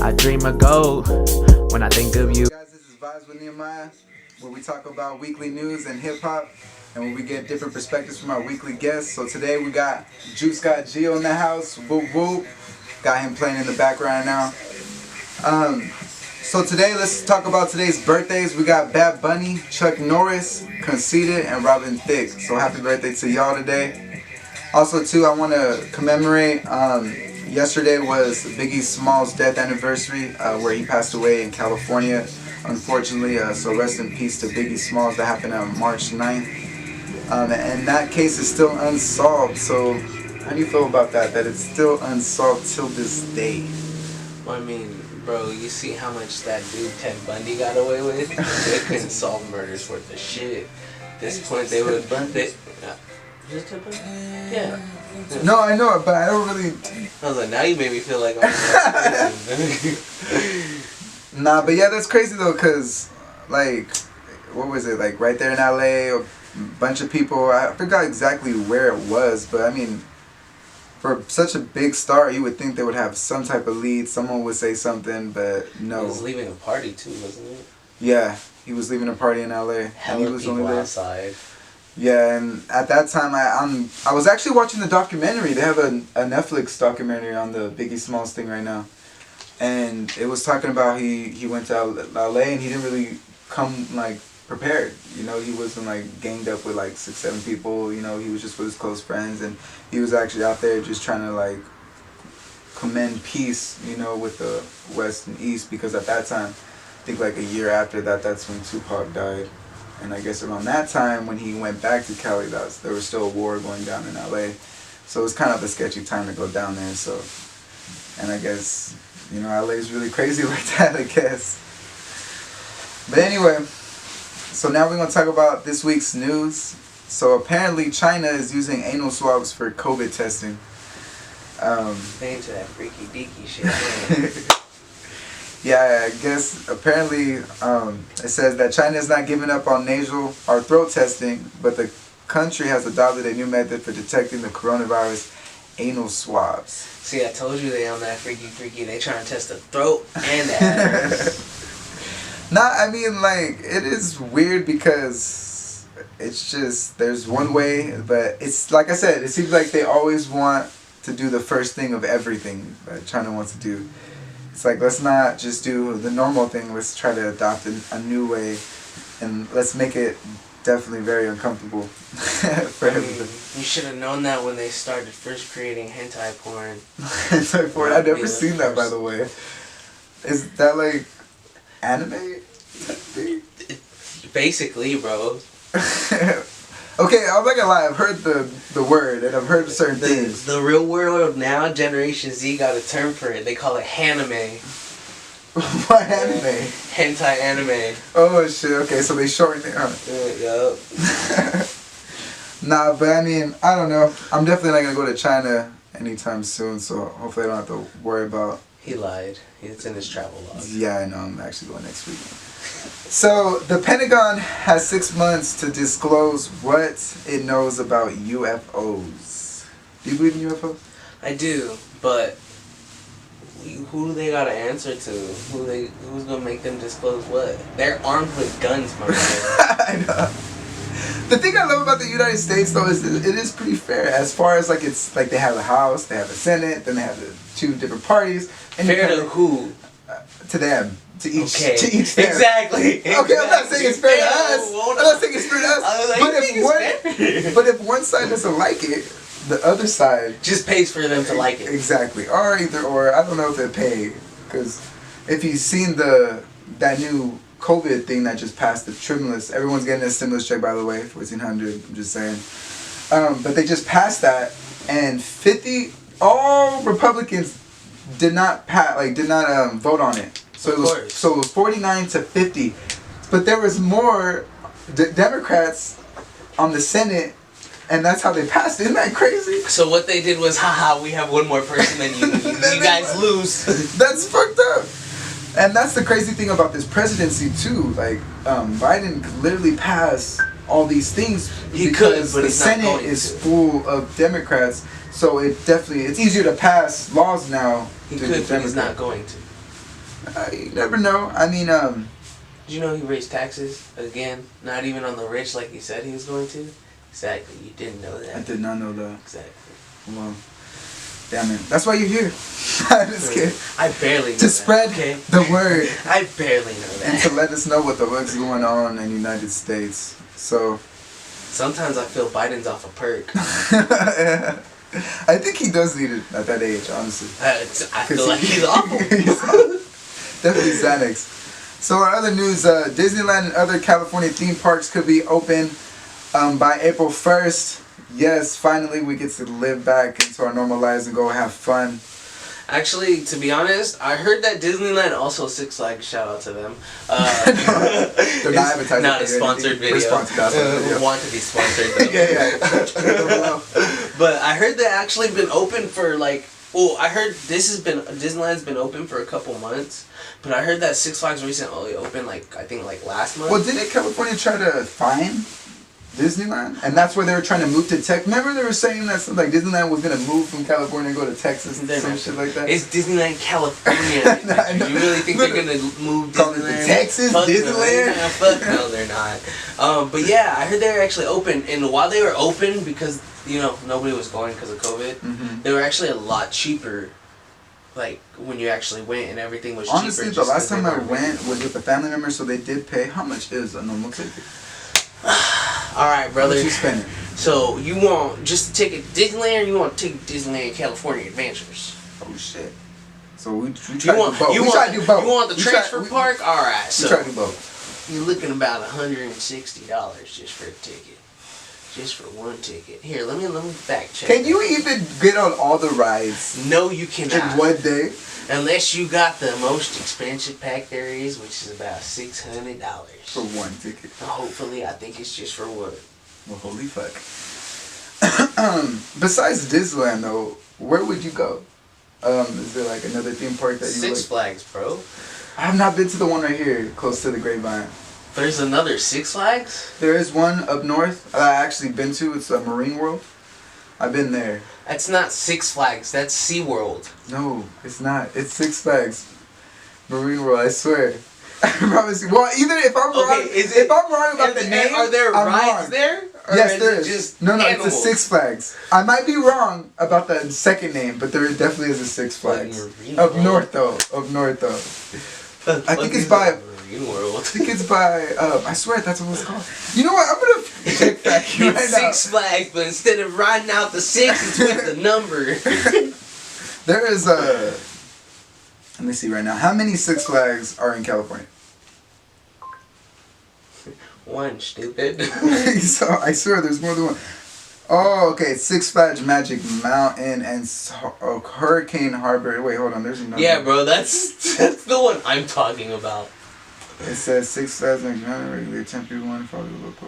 I dream of gold when I think of you. Guys, this is VIBEZ with Nehemiah, where we talk about weekly news and hip-hop, and where we get different perspectives from our weekly guests. So today we got JUICEGODGEO in the house, whoop whoop. Got him playing in the background now. So today, let's talk about today's birthdays. We got Bad Bunny, Chuck Norris, Conceited, and Robin Thicke. So happy birthday to y'all today. Also too, I want to commemorate, yesterday was Biggie Small's death anniversary, where he passed away in California, unfortunately. So rest in peace to Biggie Smalls. That happened on March 9th. And that case is still unsolved. So how do you feel about that? That it's still unsolved till this day? Well, I mean, bro, you see how much that dude Ted Bundy got away with? They couldn't solve murders worth of shit. At this point, they would have... Is it Ted Bundy? Yeah. No, I know it, but I don't really... I was like, now you made me feel like I'm... Nah, but yeah, that's crazy though, cause like, what was it, like right there in LA, a bunch of people, I forgot exactly where it was, but I mean, for such a big star, you would think they would have some type of lead, someone would say something, but no. He was leaving a party too, wasn't it? Yeah, he was leaving a party in LA. Hella and he was people only there. outside. Yeah, and at that time, I was actually watching the documentary. They have a Netflix documentary on the Biggie Smalls thing right now. And it was talking about he went to LA and he didn't really come like prepared. You know, he wasn't like ganged up with like 6-7 people. You know, he was just with his close friends, and he was actually out there just trying to like commend peace, you know, with the West and East, because at that time, I think like a year after that, that's when Tupac died. And I guess around that time when he went back to Cali, there was still a war going down in LA. So it was kind of a sketchy time to go down there. So, and I guess, you know, LA is really crazy like that, I guess. But anyway, so now we're going to talk about this week's news. So apparently China is using anal swabs for COVID testing. They into that freaky deaky shit. Yeah, I guess apparently it says that China is not giving up on nasal or throat testing, but the country has adopted a new method for detecting the coronavirus: anal swabs. See, I told you they on that freaky. They trying to test the throat and the ass. Nah, I mean, like, it is weird because it's just, there's one way, but it's, like I said, it seems like they always want to do the first thing of everything that China wants to do. It's like, let's not just do the normal thing, let's try to adopt a new way, and let's make it definitely very uncomfortable for everybody. You should have known that when they started first creating hentai porn. Hentai porn? I've never seen that, by the way. Is that like anime? Basically, bro. Okay, I'm not gonna lie, I've heard the word, and I've heard certain things. The real world now, Generation Z got a term for it. They call it hanime. What anime? Hentai anime. Oh shit, okay, so they shortened it, huh? Yup. Nah, but I mean, I don't know. I'm definitely not gonna go to China anytime soon, so hopefully I don't have to worry about... He lied. It's in his travel log. Yeah, I know, I'm actually going next week. So, the Pentagon has 6 months to disclose what it knows about UFOs. Do you believe in UFOs? I do, but who do they gotta answer to? Who's gonna make them disclose what? They're armed with guns, my brother. I know. The thing I love about the United States, though, is it is pretty fair. As far as, like, it's like they have the House, they have the Senate, then they have the 2 different parties. And fair to who? To them. To each, okay. To each them. Exactly. Okay, I'm not saying it's fair to us. I'm not saying it's fair to us. But if one side doesn't like it, the other side just pays for them to like it. Exactly. Or I don't know if they pay, because if you've seen that new COVID thing that just passed, the stimulus, everyone's getting a stimulus check, by the way, $1,400. I'm just saying. But they just passed that, and all Republicans did not vote on it. So it was 49 to 50, but there was more Democrats on the Senate, and that's how they passed it. Isn't that crazy? So what they did was, haha, we have one more person than you. You guys lose. That's fucked up. And that's the crazy thing about this presidency too. Like, Biden could literally pass all these things because the Senate is full of Democrats. So it's easier to pass laws now. He could, but he's not going to. You never know. I mean, Did you know he raised taxes again? Not even on the rich like he said he was going to. Exactly. You didn't know that. I did not know that. Exactly. Well, damn it. That's why you're here. I'm just kidding. I barely know To that, spread okay? the word. I barely know And that. to let us know what the fuck's going on in the United States. So. Sometimes I feel Biden's off a perk. I think he does need it at that age, honestly. I feel like he's awful. Definitely Xanax. So our other news, Disneyland and other California theme parks could be open by April 1st. Yes, finally we get to live back into our normal lives and go have fun. Actually, to be honest, I heard that Disneyland, also Six Flags, shout out to them. They're not advertising. Not a sponsored video. We're sponsored, not a video. Want to be sponsored though. Yeah. But I heard they actually been open for like, well, I heard Disneyland's been open for a couple months, but I heard that Six Flags recently opened like, I think like last month. Well, didn't California try to fine Disneyland? And that's where they were trying to move to Texas. Remember they were saying that like Disneyland was going to move from California and go to Texas and some shit like that? It's Disneyland California. You really think they're going to move Call it Disneyland? the Texas Fuck Disneyland? No, fuck no, they're not. But yeah, I heard they were actually open. And while they were open, because, you know, nobody was going because of COVID, they were actually a lot cheaper. Like, when you actually went and everything was cheaper. Honestly, the last time I went was with a family member, so they did pay. How much is a normal ticket? Alright, brother. How much you spending? So, you want just a ticket to Disneyland, or you want to take Disneyland California Adventures? Oh shit. So we try You to want, do both. you We try to do both. You want the We try- transfer we- park? Alright, We so try to do both. you're looking about $160 just for a ticket. Just for one ticket. Here, let me back check. Can you even get on all the rides No, you in cannot. one day? Unless you got the most expensive pack there is, which is about $600. For one ticket. Hopefully, I think it's just for one. Well, holy fuck. Besides Disneyland, though, where would you go? Is there like another theme park that you Six like? Flags, bro. I have not been to the one right here, close to the Grapevine. There's another Six Flags? There is one up north I actually been to. It's a Marine World. I've been there. That's not Six Flags, that's SeaWorld. No, it's not. It's Six Flags. Marine World, I swear. I promise you. Well, either if I'm wrong, if I'm wrong about the name, are there I'm rides wrong. there? Or Yes, is there it is. just No, animals? it's a Six Flags. I might be wrong about the second name, but there definitely is a Six Flags. Marine Up World. north, though. Up north, though. I think it's by. Marine World. I think it's by. I swear that's what it's called. You know what? I'm gonna check back you right It's now. Six Flags, but instead of writing out the six, it's with the number. There is a. Let me see right now. How many Six Flags are in California? One, stupid. So I swear there's more than one. Oh, okay. Six Flags Magic Mountain and Hurricane Harbor. Wait, hold on. There's another. Yeah, bro, that's the one I'm talking about. It says Six Flags Magic Mountain, regular temporary one, probably local.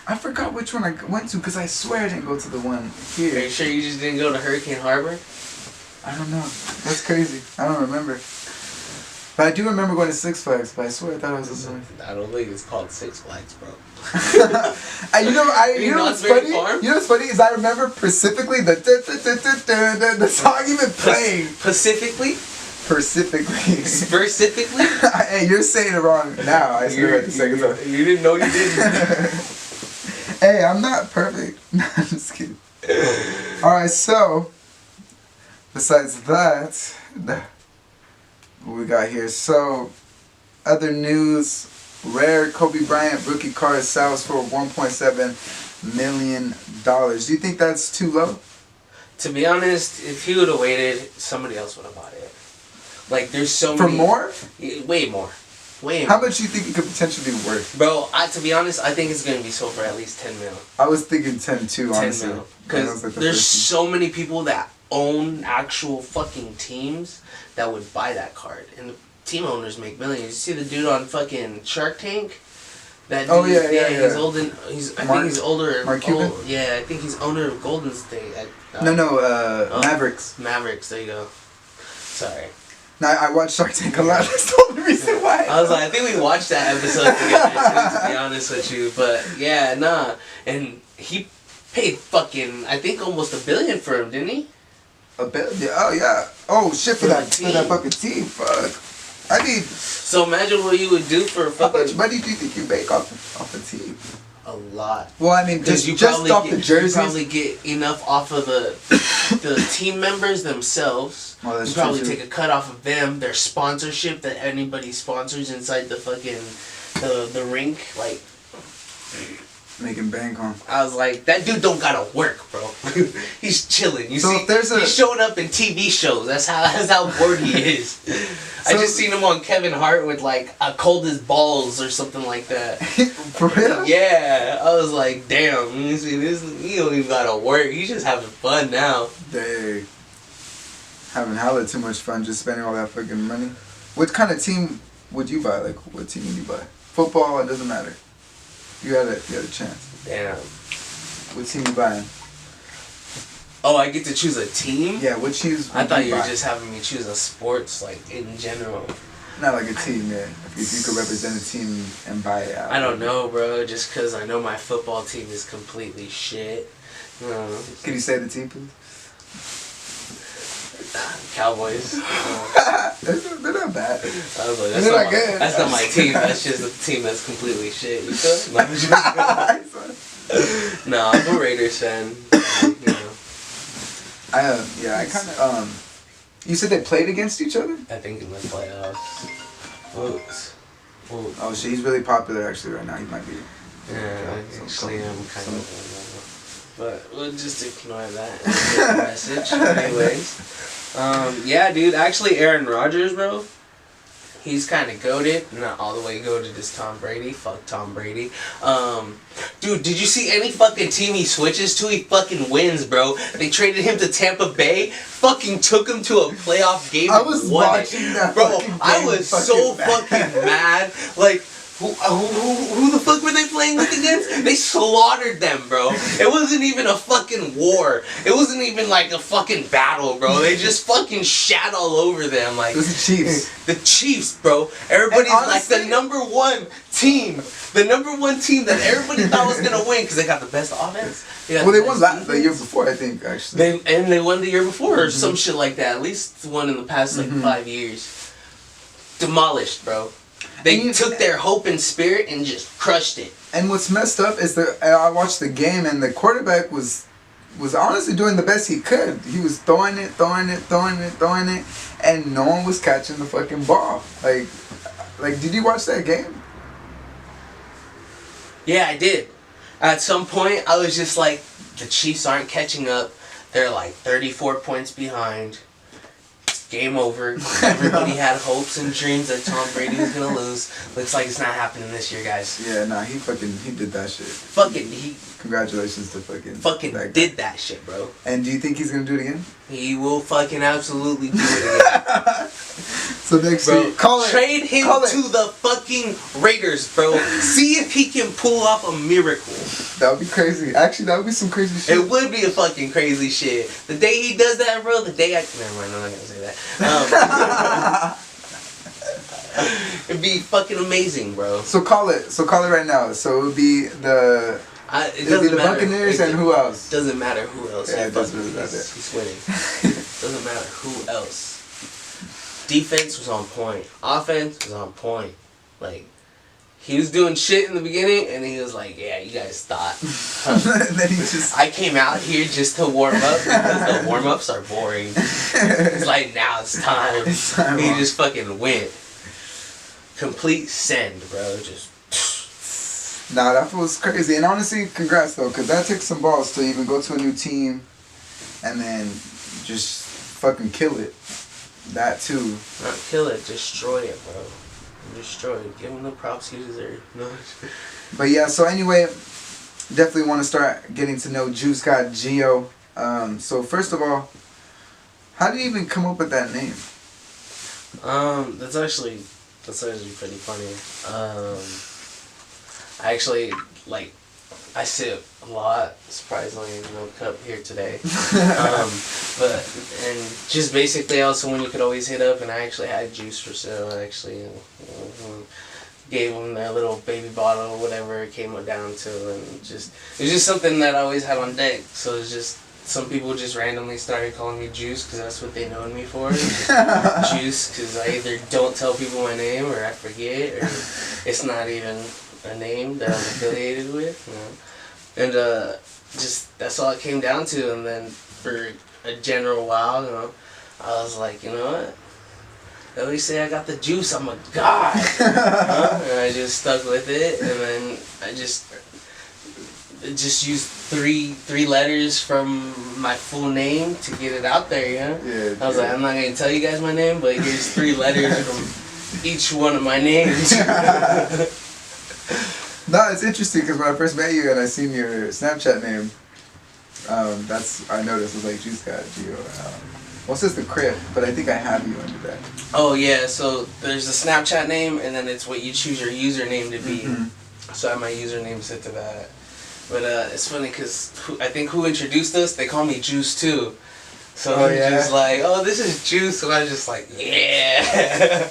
I forgot which one I went to because I swear I didn't go to the one Are you here. sure you just didn't go to Hurricane Harbor? I don't know. That's crazy. I don't remember. But I do remember going to Six Flags, but I swear I thought it was the same. I don't think it's called Six Flags, bro. And you know what's funny? You know what's funny is I remember specifically the song even playing. Specifically? Specifically. Hey, you're saying it wrong now. I swear at the second time. You didn't know you didn't. Hey, I'm not perfect. No, I'm just kidding. Alright, so besides that, what we got here? So, other news. Rare Kobe Bryant rookie card sells for $1.7 million. Do you think that's too low? To be honest, if he would have waited, somebody else would have bought it. Like, there's so For many... more? Way more. Way How more. much do you think it could potentially be worth? Bro, to be honest, I think it's going to be sold for at least 10 mil. I was thinking 10 too, 10 honestly. mil. Because there's so many people that own actual fucking teams that would buy that card. And the team owners make millions. You see the dude on fucking Shark Tank? That dude, Oh, yeah. He's old and I think he's older. Mark Cuban? Yeah, I think he's owner of Golden State. Mavericks. Mavericks, there you go. Sorry. Now, I watch Shark Tank a lot. That's the only reason why. I was like, I think we watched that episode together too, to be honest with you. But yeah, nah. And he paid fucking, I think almost $1 billion for him, didn't he? A bill? Yeah, oh yeah. Oh shit, for that fucking team. Fuck. I need. So imagine what you would do for a How fucking. much money do you think you make off the team? A lot. Well, I mean, just off the jerseys. You probably get enough off of the team members themselves. Oh, that's you probably true, take a cut off of them, their sponsorship that anybody sponsors inside the fucking the rink, like. Making bank on. I was like, that dude don't gotta work, bro. He's chilling. You so see, if there's he's showing up in TV shows. That's how bored he is. I just seen him on Kevin Hart with like a cold as balls or something like that. For real? Yeah, I was like, damn. You see, this he don't even gotta work. He's just having fun now. Dang. Having hella too much fun just spending all that fucking money. What kind of team would you buy? Like, what team would you buy? Football, it doesn't matter. You had a chance. Damn. What team you buying? Oh, I get to choose a team? Yeah, what teams? I thought you were just having me choose a sports, like in general. Not like a team, yeah. If you could represent a team and buy it out. I don't know, bro. Just because I know my football team is completely shit. Can you say the team, please? Cowboys. They're not bad. I was like, They're not good. That's not my team. That's just a team that's completely shit. You feel? No, I'm a Raiders fan. You know. I kind of You said they played against each other? I think in the playoffs. Whoops. Oh shit, he's really popular actually right now. He might be. Yeah, actually, I'm kind of. But we'll just ignore that message. Anyways. Yeah, dude. Actually, Aaron Rodgers, bro. He's kind of goated. Not all the way goated as Tom Brady. Fuck Tom Brady. Dude, did you see any fucking team he switches to? He fucking wins, bro. They traded him to Tampa Bay. Fucking took him to a playoff game. I was watching that, bro. fucking game I was so fucking mad. Like. Who the fuck were they playing with against? They slaughtered them, bro. It wasn't even a fucking war. It wasn't even like a fucking battle, bro. They just fucking shat all over them. Like, it was the Chiefs. The Chiefs, bro. Everybody's honestly, like the number one team. The number one team that everybody thought was going to win because they got the best offense. They won the year before, I think, actually. They won the year before or some shit like that. At least one in the past, like, 5 years. Demolished, bro. They took their hope and spirit and just crushed it. And what's messed up is I watched the game and the quarterback was honestly doing the best he could. He was throwing it, and no one was catching the fucking ball. Like, did you watch that game? Yeah, I did. At some point, I was just like, the Chiefs aren't catching up. They're like 34 points behind. Game over. Everybody had hopes and dreams that Tom Brady was gonna lose. Looks like it's not happening this year, guys. Yeah, nah, he did that shit. Congratulations to fucking did that shit, bro. And do you think he's gonna do it again? He will fucking absolutely do it again. So next week, trade him to the fucking Raiders, bro. See if he can pull off a miracle. That would be crazy. Actually, that would be some crazy shit. It would be a fucking crazy shit. The day he does that, bro. The day never mind. I'm not gonna say that. It'd be fucking amazing, bro. So call it right now. So it would be the Buccaneers and who else? Doesn't matter who else. Yeah, it doesn't really matter. He's winning. Doesn't matter who else. Defense was on point. Offense was on point. Like, he was doing shit in the beginning, and he was like, "Yeah, you guys thought." And then he just. I came out here just to warm up because the warm ups are boring. It's like, now it's time. He just fucking went. Complete send, bro. Just. Nah, that was crazy. And honestly, congrats though, because that takes some balls to even go to a new team and then just fucking kill it. That too. Not kill it, destroy it, bro. Destroy it. Give him the props he deserves. No. But yeah, so anyway, definitely want to start getting to know JUICEGODGEO. So first of all, how did you even come up with that name? That's actually pretty funny. I actually, like, I sip a lot, surprisingly, no cup here today. And just basically also when you could always hit up, and I actually had juice for sale. I actually gave them their little baby bottle or whatever it came down to, and it was just something that I always had on deck. So it's just some people just randomly started calling me Juice because that's what they known me for. Juice, because I either don't tell people my name or I forget, or it's not even a name that I'm affiliated with. You know? And just that's all it came down to. And then for a general while, you know, I was like, you know what? At least say I got the juice, I'm a god. And I just stuck with it, and then I just used three letters from my full name to get it out there, you know? Yeah, I was like, I'm not gonna tell you guys my name, but here's 3 letters from each one of my names. No, it's interesting because when I first met you and I seen your Snapchat name, I noticed it was like JUICEGODGEO. Well, it says the Crip, but I think I have you under that. Oh yeah, so there's the Snapchat name, and then it's what you choose your username to be. So I have my username set to that. But it's funny because I think who introduced us, they call me Juice too. So he's just like, oh, this is Juice. So I was just like, yeah.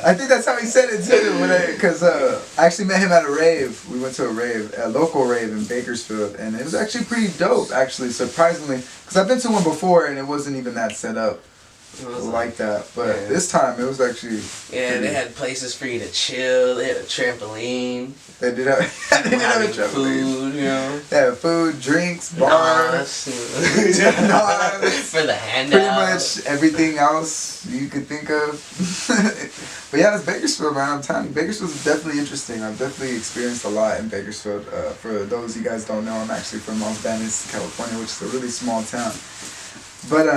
I think that's how he said it too. Because I actually met him at a rave. We went to a local rave in Bakersfield, and it was actually pretty dope. Actually, surprisingly, because I've been to one before and it wasn't even that set up like that. But this time it was actually. Yeah, they had places for you to chill. They had a trampoline. They did have a trampoline. Food, you know. They had food, drinks, bars. For the handout. Pretty much everything else you could think of. But yeah, it's Bakersfield, man. I'm telling you, Bakersfield is definitely interesting. I've definitely experienced a lot in Bakersfield. For those of you guys don't know, I'm actually from Los Banos, California, which is a really small town. But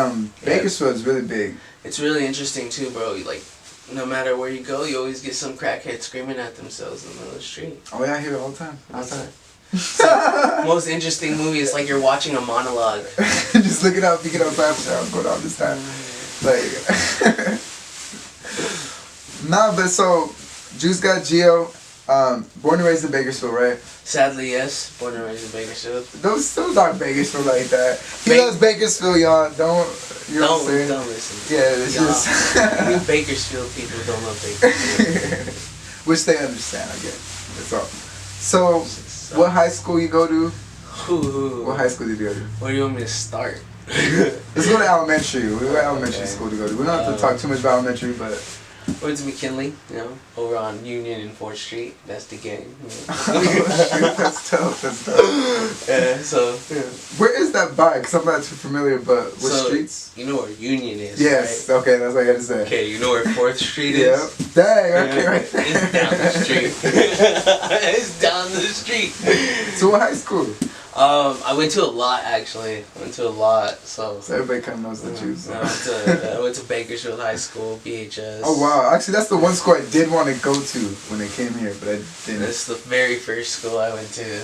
Bakersfield is really big. It's really interesting too, bro. Like, no matter where you go, you always get some crackhead screaming at themselves in the middle of the street. Oh yeah, I hear it all the time. All the time. So, most interesting movie is like you're watching a monologue. Just look it up, pick it up, I'm going on this time. Like, nah, but so JUICEGODGEO, born and raised in Bakersfield, right? Sadly, yes. Born and raised in Bakersfield. Those not Bakersfield like that. He loves Bakersfield, y'all. Don't listen. Yeah, it's just you Bakersfield people don't love Bakersfield. Which they understand, I guess. That's all. So, what high school you go to? What high school did you go to? Where do you want me to start? Let's go to elementary. We got elementary school to go to. We don't have to talk too much about elementary, but. Went to McKinley, you know, over on Union and 4th Street. That's the gang. You know. Oh, shoot, that's dope. That's dope. Yeah, so. Yeah. Where is that by? Because I'm not too familiar, but what streets? You know where Union is, yes, right? Okay, that's what I got to say. Okay, you know where 4th Street is? Yep. Dang, okay, right there. It's down the street. It's down the street. So what high school? I went to a lot, actually. So everybody kind of knows the juice. I went to Bakersfield High School, BHS. Oh wow, actually that's the one school I did want to go to when I came here, but I didn't. That's the very first school I went to.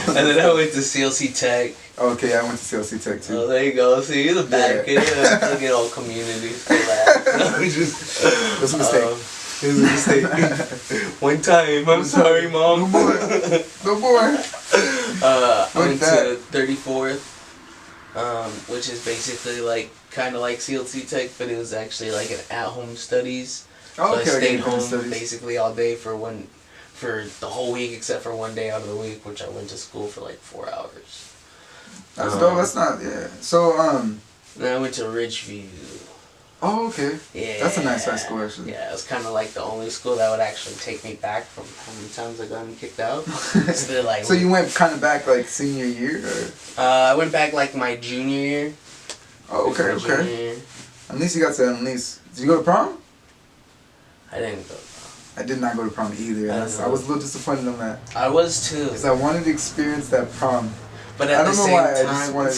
And then I went to CLC Tech. Okay, I went to CLC Tech too. Oh, there you go. See, you're the bad kid. Look at all communities. That's a mistake. It was a mistake. One time. I'm sorry, Mom. No more. No more. I went to 34th, which is basically like kind of like CLC Tech, but it was actually like an at-home studies. Oh, okay. So I stayed home basically all day for the whole week except for one day out of the week, which I went to school for like 4 hours. That's dope. That's not So then I went to Ridgeview. Oh, okay. Yeah. That's a nice high school, actually. Yeah, it was kind of like the only school that would actually take me back from how many times I got kicked out. So, like, so you went kind of back like senior year? Or? I went back like my junior year. Oh, okay, okay. At least you got to, Did you go to prom? I didn't go to prom. I did not go to prom either. I was a little disappointed on that. I was too. Because I wanted to experience that prom. But at the same time, I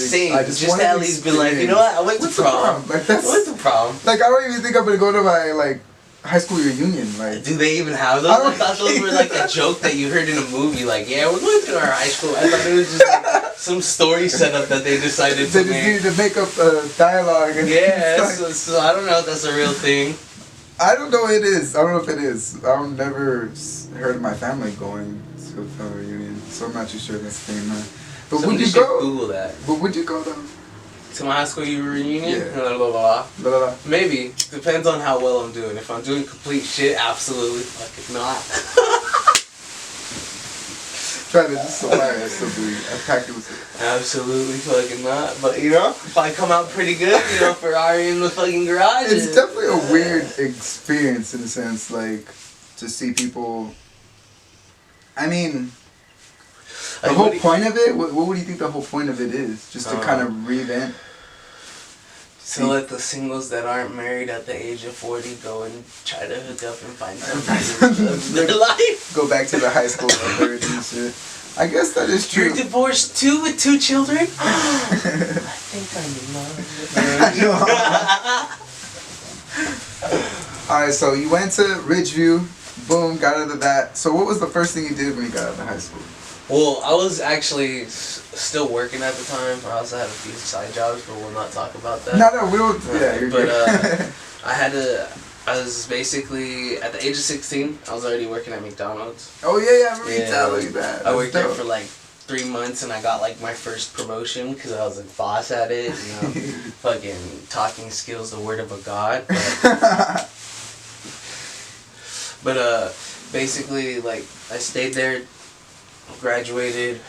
just at least be like, you know what, I went to prom. Like, I went to prom. Like, I don't even think I'm going to go to my, like, high school reunion. Like, do they even have those? I thought those were, like, a joke that you heard in a movie. Like, yeah, we're going to our high school. I thought it was just, like, some story setup that they decided to make. They just needed to make up dialogue. And so I don't know if that's a real thing. I don't know it is. I don't know if it is. I've never heard of my family going to a family reunion. So I'm not too sure that's the thing, man. But would you go? Google that. But would you go though? To my high school reunion? Yeah. Blah, blah, blah. Blah, blah. Maybe. Depends on how well I'm doing. If I'm doing complete shit, absolutely fucking not. try this. This is so fire. I still believe. I packed it with it. Absolutely fucking not. But you know, if I come out pretty good, you know, Ferrari in the fucking garage. It's definitely a weird experience in a sense, like to see people. I mean, the whole point of it. What would you think the whole point of it is? Just to kind of revamp. So let the singles that aren't married at the age of 40 go and try to hook up and find something of their life. Go back to the high school lovers and shit. I guess that is true. You're divorced too with 2 children? I think I'm in love. Alright, so you went to Ridgeview. Boom, got out of that. So what was the first thing you did when you got out of high school? Well, I was actually still working at the time. I also had a few side jobs, but we'll not talk about that. No, we don't. Yeah, you're but good. I was basically, at the age of 16, I was already working at McDonald's. Oh, yeah, I remember you telling me that. I worked there for like 3 months, and I got like my first promotion because I was a boss at it. You know, fucking talking skills, the word of a god. But basically, like, I stayed there, graduated,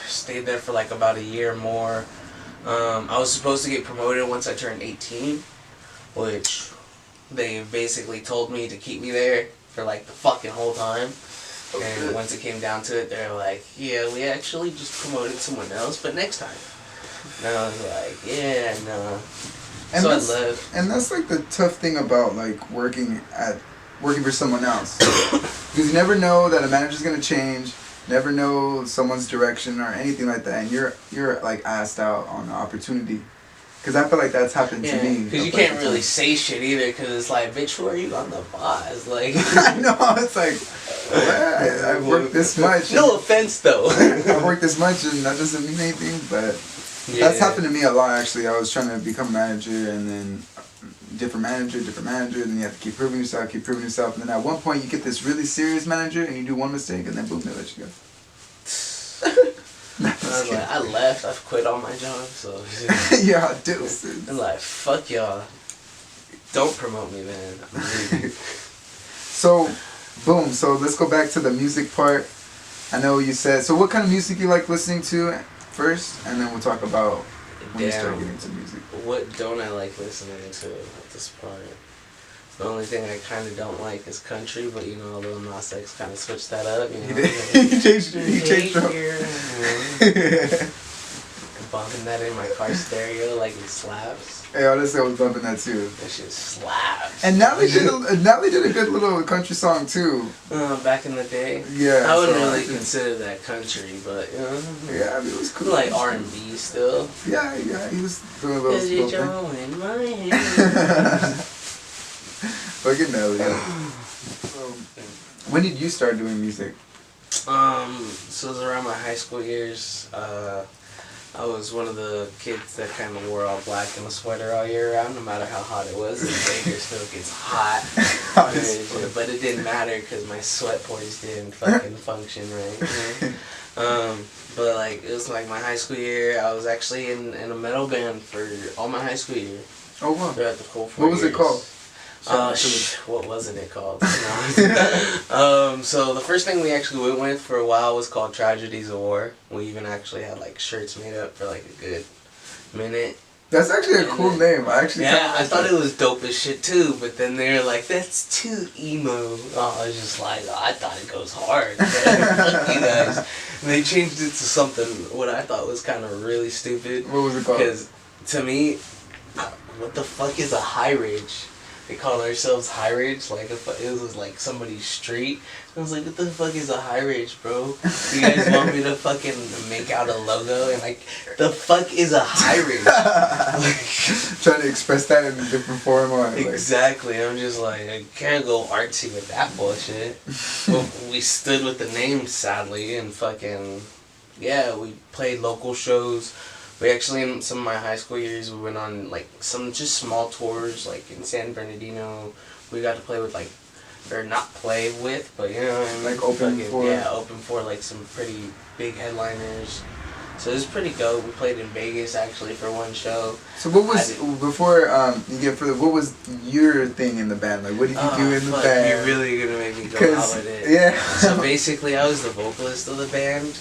stayed there for like about a year more. I was supposed to get promoted once I turned 18, which they basically told me to keep me there for like the fucking whole time. And once it came down to it, they were like, yeah, we actually just promoted someone else, but next time. And I was like, yeah, no. And so I left. And that's like the tough thing about like working for someone else. Because you never know that a manager's gonna change, never know someone's direction or anything like that, and you're like asked out on the opportunity. Because I feel like that's happened to me. Because you can't really say shit either, because it's like, bitch, who are you on the boss? Like, I know, it's like, well, I've worked this much. No offense, though. I've worked this much, and that doesn't mean anything, but that's happened to me a lot, actually. I was trying to become a manager, and then different manager, and then you have to keep proving yourself, and then at one point you get this really serious manager, and you do one mistake, and then boom, they let you go. I was like, I left. I've quit all my jobs, so yeah, dude. I'm like, fuck y'all. Don't promote me, man. So, boom. So let's go back to the music part. I know you said. So, what kind of music you like listening to first, and then we'll talk about when you start getting into music. What don't I like listening to at this point? The only thing I kind of don't like is country, but you know, Lil Nas X kind of switched that up. You know, he changed it. Bumping that in my car stereo like it slaps. Hey, honestly, I was bumping that too. That shit slaps. And Nelly did a good little country song too. Back in the day. Yeah. I wouldn't really consider that country, but you know. Yeah, I mean, it was cool. Like R&B still. Yeah, he was doing a little thing. In my hand. Fucking Nelly. When did you start doing music? So it was around my high school years. I was one of the kids that kind of wore all black in a sweater all year round, no matter how hot it was. The Bakersfield gets hot. But it didn't matter because my sweat pores didn't fucking function right. But like, it was like my high school year. I was actually in a metal band for all my high school year. Oh wow. Throughout the whole 4 years. What was it called? What wasn't it called? So the first thing we actually went with for a while was called Tragedies of War. We even actually had like shirts made up for like a good minute. That's actually a cool name. I thought it was dope as shit too, but then they were like, that's too emo. I was just like, I thought it goes hard. Fuck you guys. And they changed it to something what I thought was kind of really stupid. What was it called? Because to me, what the fuck is a high ridge? They call ourselves High Ridge, like it was like somebody's street. I was like, what the fuck is a High Ridge, bro? You guys want me to fucking make out a logo? And like, the fuck is a High Ridge? Trying to express that in a different form. Exactly. I'm just like, I can't go artsy with that bullshit. But we stood with the name, sadly, and fucking, yeah, we played local shows. We actually, in some of my high school years, we went on, like, some just small tours, like, in San Bernardino. We got to play with, like, or not play with, but, you know what I mean? Like, open for? Yeah, open for, like, some pretty big headliners. So it was pretty dope. We played in Vegas actually for one show. So what was before you get further? What was your thing in the band? Like, what did you do in the band? You're really gonna make me go out with it. Yeah. So basically, I was the vocalist of the band.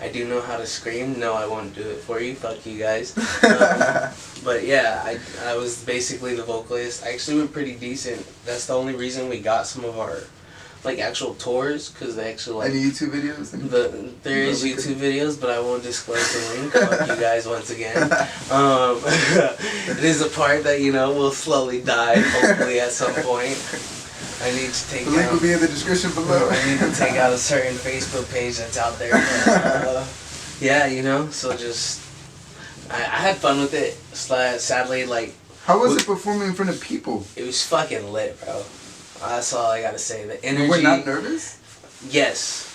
I do know how to scream. No, I won't do it for you. Fuck you guys. But yeah, I was basically the vocalist. Actually, we're pretty decent. That's the only reason we got some of our like actual tours, because they actually like any YouTube videos. There is YouTube videos, but I won't disclose the link. Fuck you guys once again. It is a part that will slowly die. Hopefully at some point. I need to take the link will be in the description below. I need to take out a certain Facebook page that's out there. Yeah, so just I had fun with it. Sadly, like, how was it performing in front of people? It was fucking lit, bro. That's all I gotta say. The energy. You were not nervous? Yes,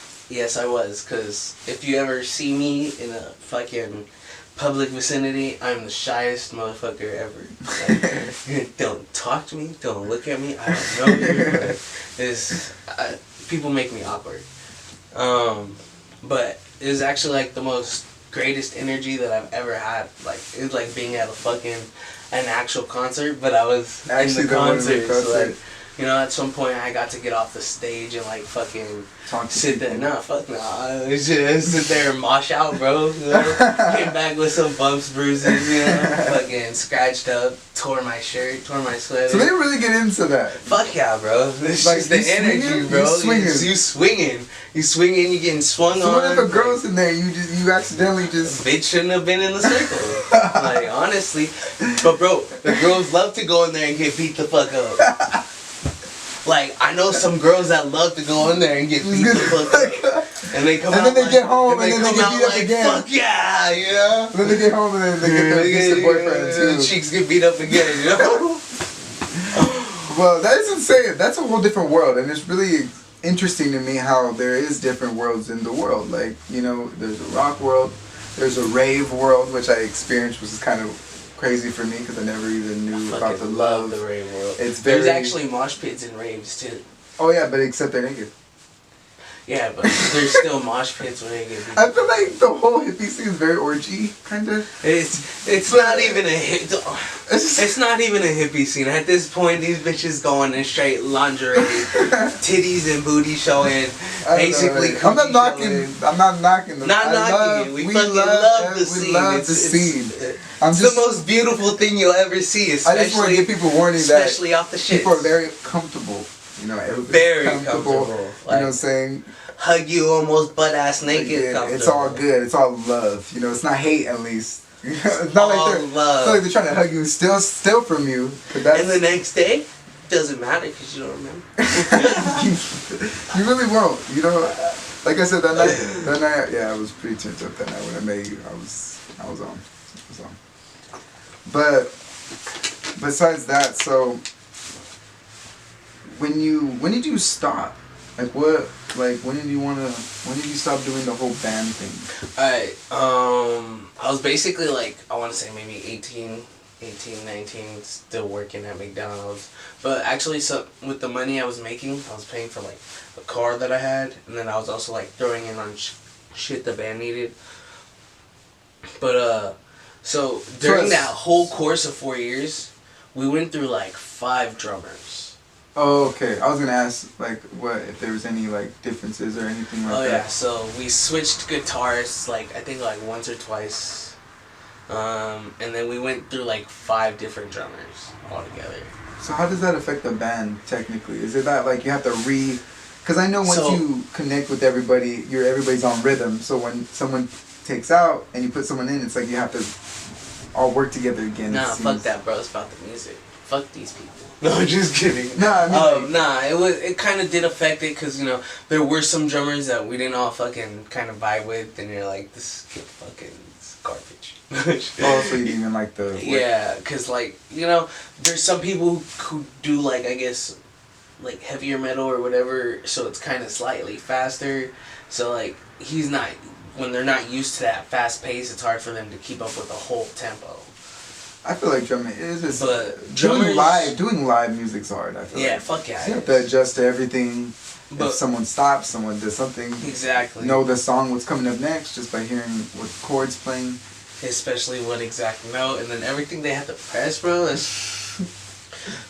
I was. Cause if you ever see me in a fucking public vicinity, I'm the shyest motherfucker ever. Like, don't talk to me. Don't look at me. I don't know you. People make me awkward. But it was actually like the most greatest energy that I've ever had. Like, it was like being at an actual concert, but I was actually in the concert. So like, at some point I got to get off the stage and like fucking sit there. Nah, fuck nah. Just sit there and mosh out, bro. Came back with some bumps, bruises, fucking scratched up, tore my shirt, tore my sweater. So they really get into that. Fuck yeah, bro. It's like just the energy, bro. You swinging, you getting swung on. So what if a girl's in there? You accidentally just. Bitch shouldn't have been in the circle. Like, honestly. But bro, the girls love to go in there and get beat the fuck up. Like, I know some girls that love to go in there and get beat the fuck up. And they come out and then they get home and then they get beat up like, again. Fuck yeah, And then they get home and then they get their abusive boyfriend too. The cheeks get beat up again, Well, that is insane. That's a whole different world, and it's really interesting to me how there is different worlds in the world. Like, there's a rock world, there's a rave world, which I experienced, which is kind of crazy for me because I never even knew about the love. The rave world. There's actually mosh pits and raves too. Oh yeah, but except they're naked. Yeah, but there's still mosh pits where they get beat. I feel like the whole hippie scene is very orgy, kind of. It's not even it's not even a hippie scene. At this point, these bitches going in straight lingerie, titties and booty showing. Basically, I'm not knocking. I'm not knocking them. Not knocking. We fucking love the scene. We love the scene. It's the most beautiful thing you'll ever see. I just want to give people warning especially off the shit. People are very comfortable. Very comfortable. Like, what I'm saying? Hug you almost butt ass naked. It's all good. It's all love. It's not hate, at least. It's not all love. It's not like they're trying to hug you, steal from you. And the next day, doesn't matter because you don't remember. You really won't. Like I said that night, yeah, I was pretty turned up that night when I met you. I was on. But besides that, so when did you stop? Like when did you stop doing the whole band thing? Alright, I was basically like, I want to say maybe 18, 19, still working at McDonald's. But actually, so with the money I was making, I was paying for like a car that I had, and then I was also like throwing in on shit the band needed. But so during that whole course of 4 years, we went through like 5 drummers. Oh, okay. I was gonna ask, like, what if there was any like differences or anything like that. Oh yeah, so we switched guitarists like I think like once or twice, and then we went through like 5 different drummers altogether. So how does that affect the band technically? Is it that like you have to because I know once you connect with everybody, everybody's on rhythm. So when someone takes out and you put someone in, it's like you have to all work together again. Nah, fuck that, bro. It's about the music. Fuck these people. No, just kidding. It kind of did affect it because there were some drummers that we didn't all fucking kind of vibe with, and you're like, this kid fucking is garbage. Oh, so you didn't even like the... Yeah, because like, there's some people who do like, I guess, like heavier metal or whatever, so it's kind of slightly faster. So like, when they're not used to that fast pace, it's hard for them to keep up with the whole tempo. I feel like drumming is just... But doing live music's hard, I feel like. Yeah, fuck yeah. You have to adjust to everything. if someone stops, someone does something. Exactly. Know the song, what's coming up next, just by hearing what chords playing. Especially what exact note, and then everything they have to press, bro.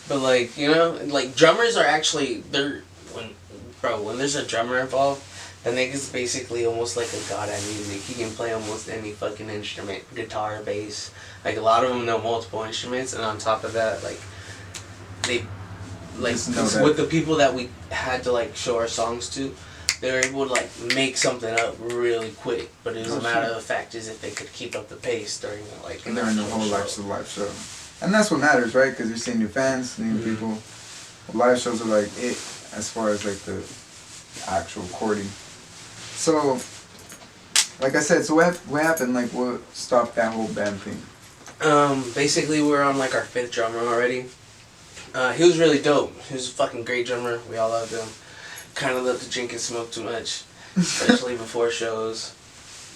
But like, you know, like drummers are actually when there's a drummer involved, the nigga's basically almost like a god at music. He can play almost any fucking instrument, guitar, bass. Like a lot of them know multiple instruments, and on top of that, like they like with the people that we had to like show our songs to, they were able to like make something up really quick. But it was a matter of the fact is if they could keep up the pace during like during the whole live show. And that's what matters, right? Because you're seeing new fans, new people. Live shows are like it as far as like the actual recording. So, like I said, so what happened? Like, what stopped that whole band thing? Basically, we're on like our 5th drummer already. He was really dope. He was a fucking great drummer. We all loved him. Kind of loved to drink and smoke too much, especially before shows.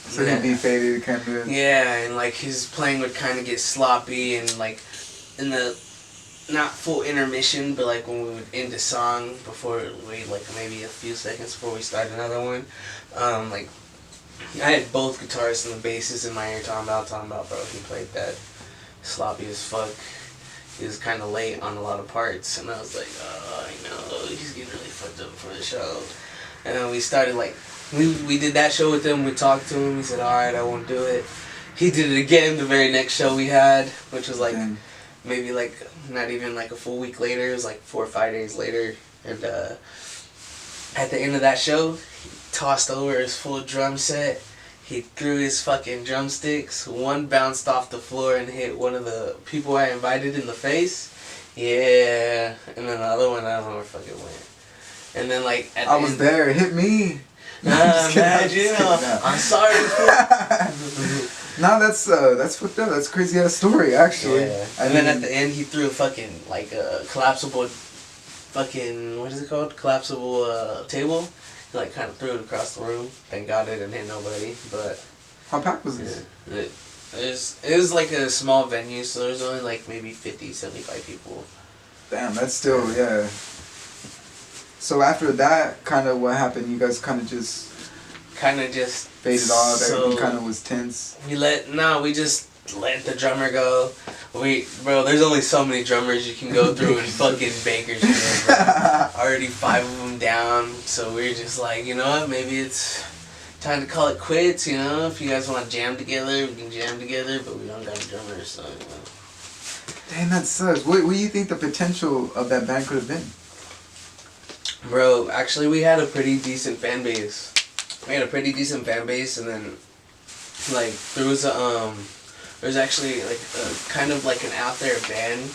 So he'd be faded, kind of. Yeah, and like his playing would kind of get sloppy, and like in the not full intermission, but like when we would end a song before we like maybe a few seconds before we start another one, like I had both guitarists and the bassist in my ear talking about bro, he played that sloppy as fuck. He was kind of late on a lot of parts, and I was like, oh, I know he's getting really fucked up for the show. And then we started like we did that show with him. We talked to him. He said, all right, I won't do it. He did it again the very next show we had, which was like maybe like not even like a full week later. It was like 4 or 5 days later. And at the end of that show, he tossed over his full drum set. He threw his fucking drumsticks. One bounced off the floor and hit one of the people I invited in the face. Yeah. And then the other one, I don't know where fuck it went. And then like at the I was there. It hit me. Imagine. I'm sorry. No, that's fucked up. That's a crazy ass story, actually. Yeah. And then at the end, he threw a fucking like a collapsible, fucking what is it called? Collapsible table. He like kind of threw it across the room. Thank God it didn't hit nobody. But how packed was this? It was like a small venue, so there was only like maybe 50, 75 people. Damn, that's still yeah. So after that, kind of what happened? You guys kind of just faded off. Everything kind of was tense. We just let the drummer go. Bro, there's only so many drummers you can go through in fucking Bakersfield, bro. Already 5 of them down, so we were just like, you know what? Maybe it's time to call it quits. You know, if you guys want to jam together, we can jam together, but we don't got a drummer, so. You know. Damn, that sucks. What do you think the potential of that band could have been? Bro, actually we had a pretty decent fan base. And then like there was actually like kind of like an out there band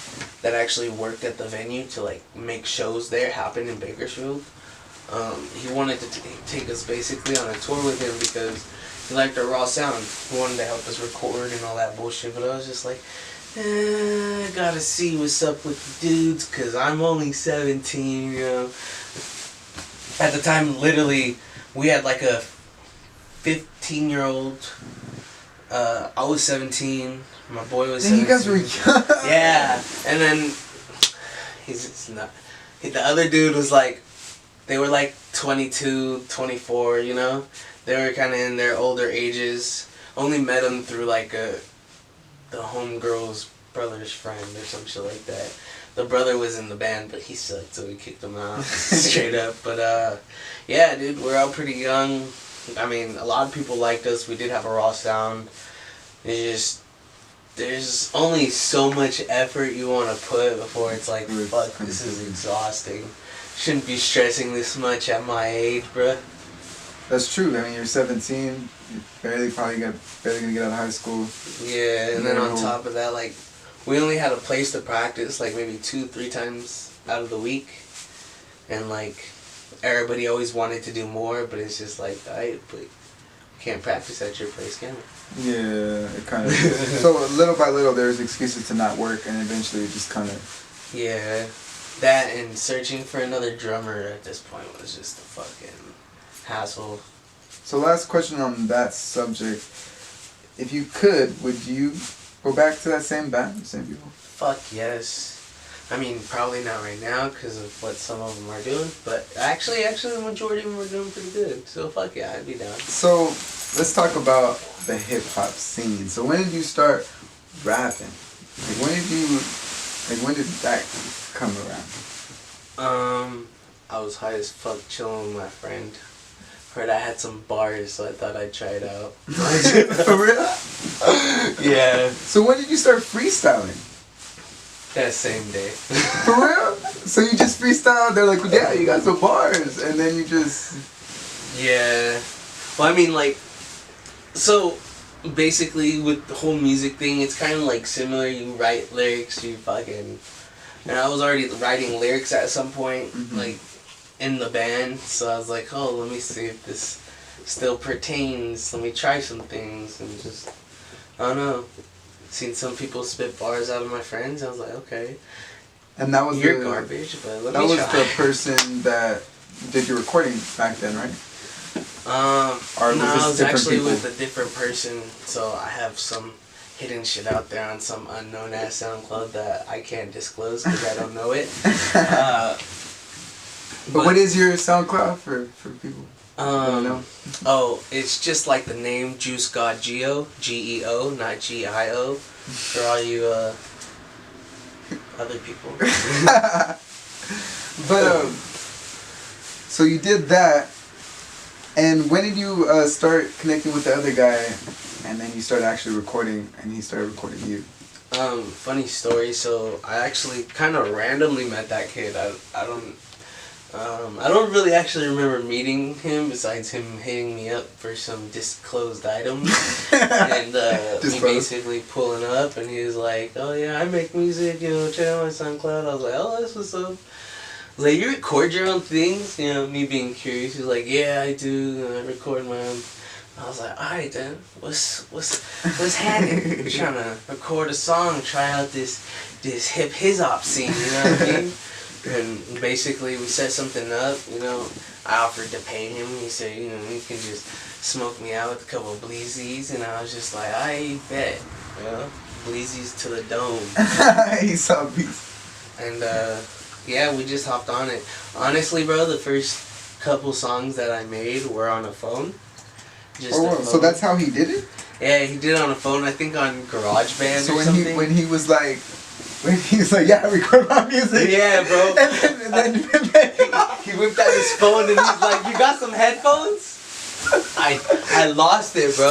that actually worked at the venue to like make shows there happen in Bakersfield. He wanted to take us basically on a tour with him because he liked our raw sound. He wanted to help us record and all that bullshit, but I was just like, I gotta see what's up with the dudes, cause I'm only 17, you know. At the time, literally, we had like a 15-year-old. I was 17. My boy was 17. You guys were young. Yeah, and then he's not. The other dude was like, they were like 22, 24. You know, they were kind of in their older ages. Only met them through like the homegirl's brother's friend or some shit like that. The brother was in the band, but he sucked, so we kicked him out straight up. But yeah, dude, we're all pretty young. I mean, a lot of people liked us. We did have a raw sound. It's just, there's only so much effort you want to put before it's like, fuck, this is exhausting. Shouldn't be stressing this much at my age, bruh. That's true. I mean, you're 17. You're barely gonna get out of high school. Yeah, and then on top of that, like, we only had a place to practice like maybe 2-3 times out of the week, and like everybody always wanted to do more, but it's just like, I can't practice at your place, can we? Yeah, it kind of. So little by little, there's excuses to not work, and eventually it just kind of. Yeah, that and searching for another drummer at this point was just a fucking hassle. So last question on that subject: if you could, would you go back to that same band, the same people? Fuck yes. I mean, probably not right now because of what some of them are doing, but actually, the majority of them are doing pretty good. So fuck yeah, I'd be down. So let's talk about the hip hop scene. So when did you start rapping? Like when did that come around? I was high as fuck chilling with my friend. Heard I had some bars, so I thought I'd try it out. For real? Yeah. So when did you start freestyling? That same day. For real? So you just freestyled, they're like, yeah, you got some bars, and then you just... Yeah. Well, I mean, like, so basically with the whole music thing, it's kind of like similar. You write lyrics, you fucking... And I was already writing lyrics at some point, like, in the band, so I was like, oh, let me see if this still pertains. Let me try some things, and just, I don't know. Seen some people spit bars out of my friends. I was like, okay. And that was You're garbage, but let me try. That was the person that did your recording back then, right? Or no, I was actually with a different person. So I have some hidden shit out there on some unknown ass SoundCloud that I can't disclose because I don't know it. But what is your SoundCloud for people? Oh, it's just like the name JUICEGODGEO, GEO, not GIO, for all you other people. But so you did that, and when did you start connecting with the other guy, and then you started actually recording, and he started recording you? Funny story. So I actually kind of randomly met that kid. I don't really actually remember meeting him besides him hitting me up for some disclosed items and me basically pulling up, and he was like, oh yeah, I make music, you know, check out my SoundCloud. I was like, oh, that's what's up. I was like, you record your own things? You know, me being curious. He was like, yeah, I do. I record my own. I was like, alright then, what's happening? I'm trying to record a song, try out this hip-hop scene, you know what I mean? And basically we set something up, you know. I offered to pay him. He said, you know, you can just smoke me out with a couple of bleezies, and I was just like, I bet, you know, bleezies to the dome. He saw beats. And yeah, we just hopped on it. Honestly, bro, the first couple songs that I made were on a phone. Just a phone. So that's how he did it? Yeah, he did it on a phone. I think on GarageBand or something. So when he was like, yeah, I record my music. Yeah, bro. and then he whipped out his phone and he's like, you got some headphones? I lost it, bro.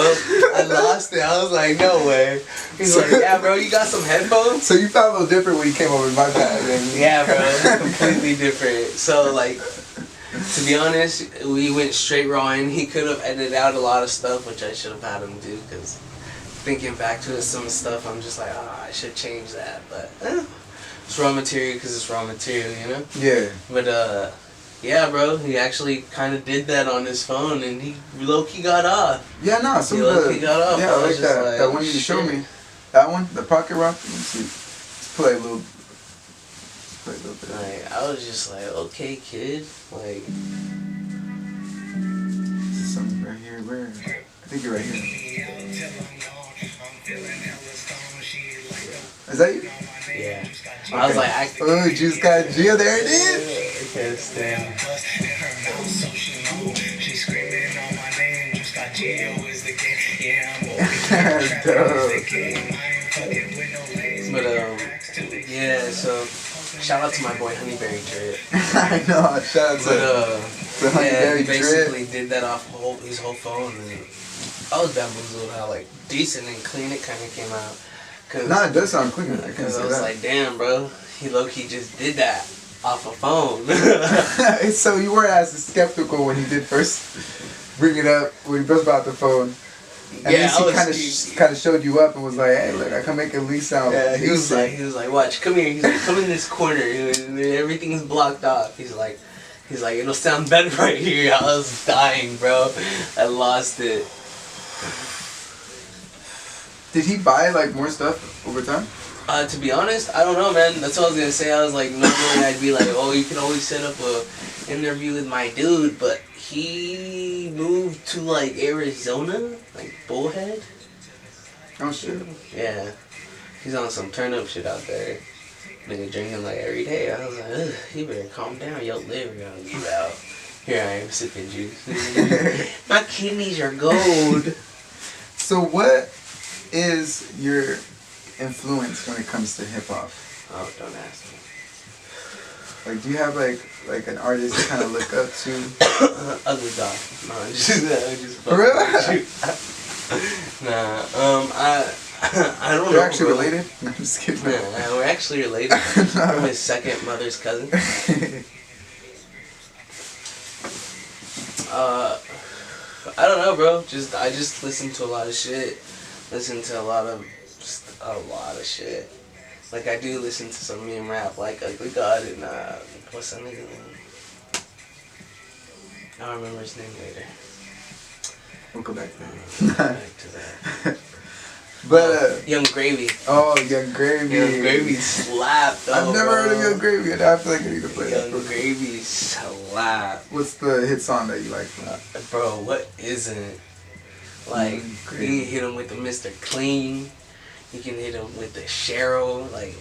I lost it. I was like, no way. He's like, yeah, bro, you got some headphones? So you felt a little different when you came over my pad. Yeah, bro. Completely different. So, like, to be honest, we went straight raw in. He could have edited out a lot of stuff, which I should have had him do, because thinking back to it, some stuff, I'm just like, oh, I should change that. But it's raw material because it's raw material, you know? Yeah. But, yeah, bro, he actually kind of did that on his phone, and he low-key got off. Yeah, no, he low-key got off. Yeah, I like that. That one you showed me. That one, the Pocket Rock. Let me see. Let's play a little bit. Like, I was just like, okay, kid. Like, this is something right here. Where? I think you're right here. Is that you? Yeah. Okay. I was like, oh, JUICEGODGEO, there it is. I can't stand. But yeah. So shout out to my boy Honeyberry Drip. I know. Shout out to Honeyberry he Drip. basically did that off his whole phone, and I was bamboozled how like decent and clean it kind of came out. Nah, it does sound clean. Because I was like, damn, bro, he low-key just did that off a phone. So you weren't as skeptical when he did first bring it up, when he first brought the phone. And yeah, he kind of showed you up and was like, hey, look, I can make it at least sound he was like, watch, come here. He's like, come in this corner. Everything's blocked off. He's like, it'll sound better right here. I was dying, bro. I lost it. Did he buy like more stuff over time? To be honest, I don't know, man. That's what I was gonna say. I was like, normally I'd be like, oh, you can always set up a interview with my dude, but he moved to like Arizona, like Bullhead. Oh shit. Yeah, he's on some turn up shit out there. Nigga drinking like every day. I was like, ugh, you better calm down. Your liver gonna give out. Here I am sipping juice. My kidneys are gold. So what is your influence when it comes to hip hop? Oh, don't ask me. Like, do you have like an artist you kind of look up to? Ugly God. No, I just For real? Nah, I don't know. They're actually bro. related? No, I'm just kidding. Yeah, we're actually related. I'm his second mother's cousin. I don't know, bro. I just listen to a lot of shit. Listen to a lot of shit. Like, I do listen to some meme rap, like Ugly God and what's that nigga name? I'll remember his name later. We'll go back to that. Back to that. But Young Gravy. Oh, Young Gravy. Young Gravy slapped. I've never heard of Young Gravy, and I feel like I need to play that. Young Gravy slapped. What's the hit song that you like? Bro, what isn't? Like, you can hit him with the Mr. Clean. You can hit him with the Cheryl. Like,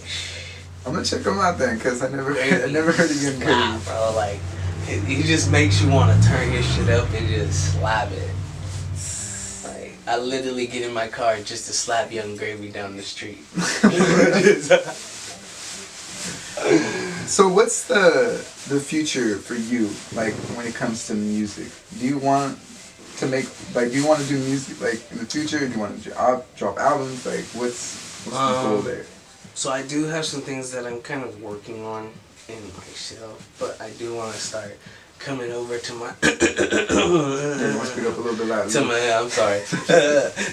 I'm gonna check him out then, cause I never heard of Young Gravy. Nah, bro. Like, he just makes you want to turn his shit up and just slap it. Like, I literally get in my car just to slap Young Gravy down the street. So what's the future for you, like, when it comes to music? Do you want to make, like, do you want to do music, like, in the future? Do you want to drop albums? Like, what's the goal there? So I do have some things that I'm kind of working on in myself, but I do want to start coming over to my Want to speak up a little bit louder? I'm sorry.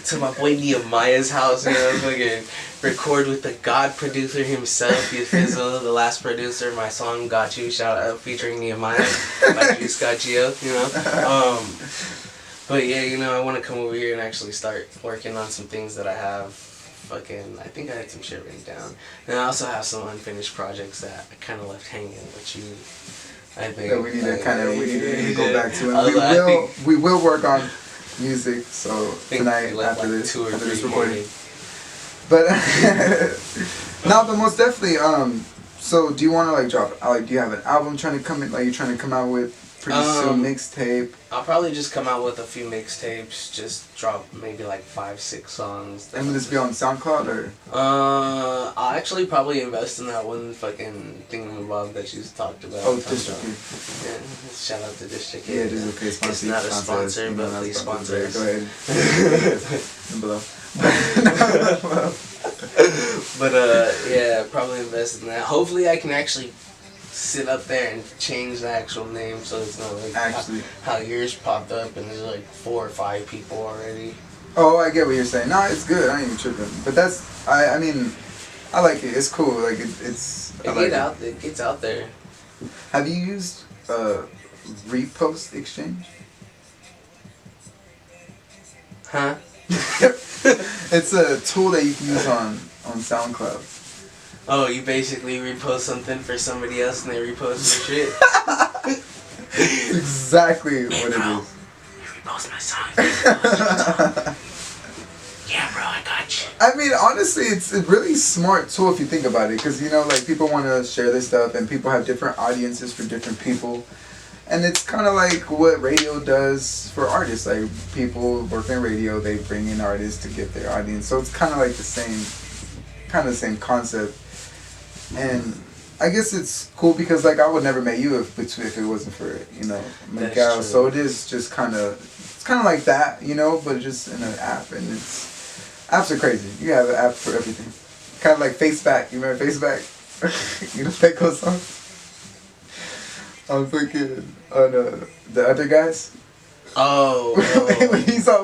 To my boy Nehemiah's house, you know, fucking record with the God producer himself, Fizzle, the last producer. My song Got You, shout out, featuring Nehemiah by JUICEGODGEO, you know. But yeah, you know, I want to come over here and actually start working on some things that I have. I think I had some shit written down. And I also have some unfinished projects that I kind of left hanging with you. I think that we need to go back to, and we will work on music. So tonight after this recording. But no, but most definitely. So do you want to like drop? Like, do you have an album trying to come in? Like, you're trying to come out with pretty soon mixtape? I'll probably just come out with a few mixtapes. Just drop maybe like 5-6 songs. And will this be on SoundCloud or? I'll actually probably invest in that one fucking thingamabob that you talked about. Oh, DistroKid. Yeah, shout out to DistroKid. Yeah, DistroKid. It's not a sponsor, but please sponsor us. Go ahead. Below. But yeah, probably invest in that. Hopefully, I can actually sit up there and change the actual name so it's not like how yours popped up and there's like 4 or 5 people already. Oh, I get what you're saying. No, it's good. I ain't even tripping. But that's, I mean, I like it. It's cool. Like, it gets out there. Have you used Repost Exchange? Huh? It's a tool that you can use on SoundCloud. Oh, you basically repost something for somebody else and they repost your shit? That's exactly what it is. You repost my song. Yeah, bro, I got you. I mean, honestly, it's a really smart tool if you think about it. Because, you know, like, people want to share their stuff and people have different audiences for different people. And it's kind of like what radio does for artists. Like, people work in radio, they bring in artists to get their audience. So it's kind of like the same concept. And I guess it's cool because, like, I would never met you if it wasn't for, you know, Miguel. So it is just kind of like that, you know, but just in an app. And apps are crazy. You have an app for everything. Kind of like Faceback. You remember Faceback? You know that goes song? I'm thinking on the other guys. Oh.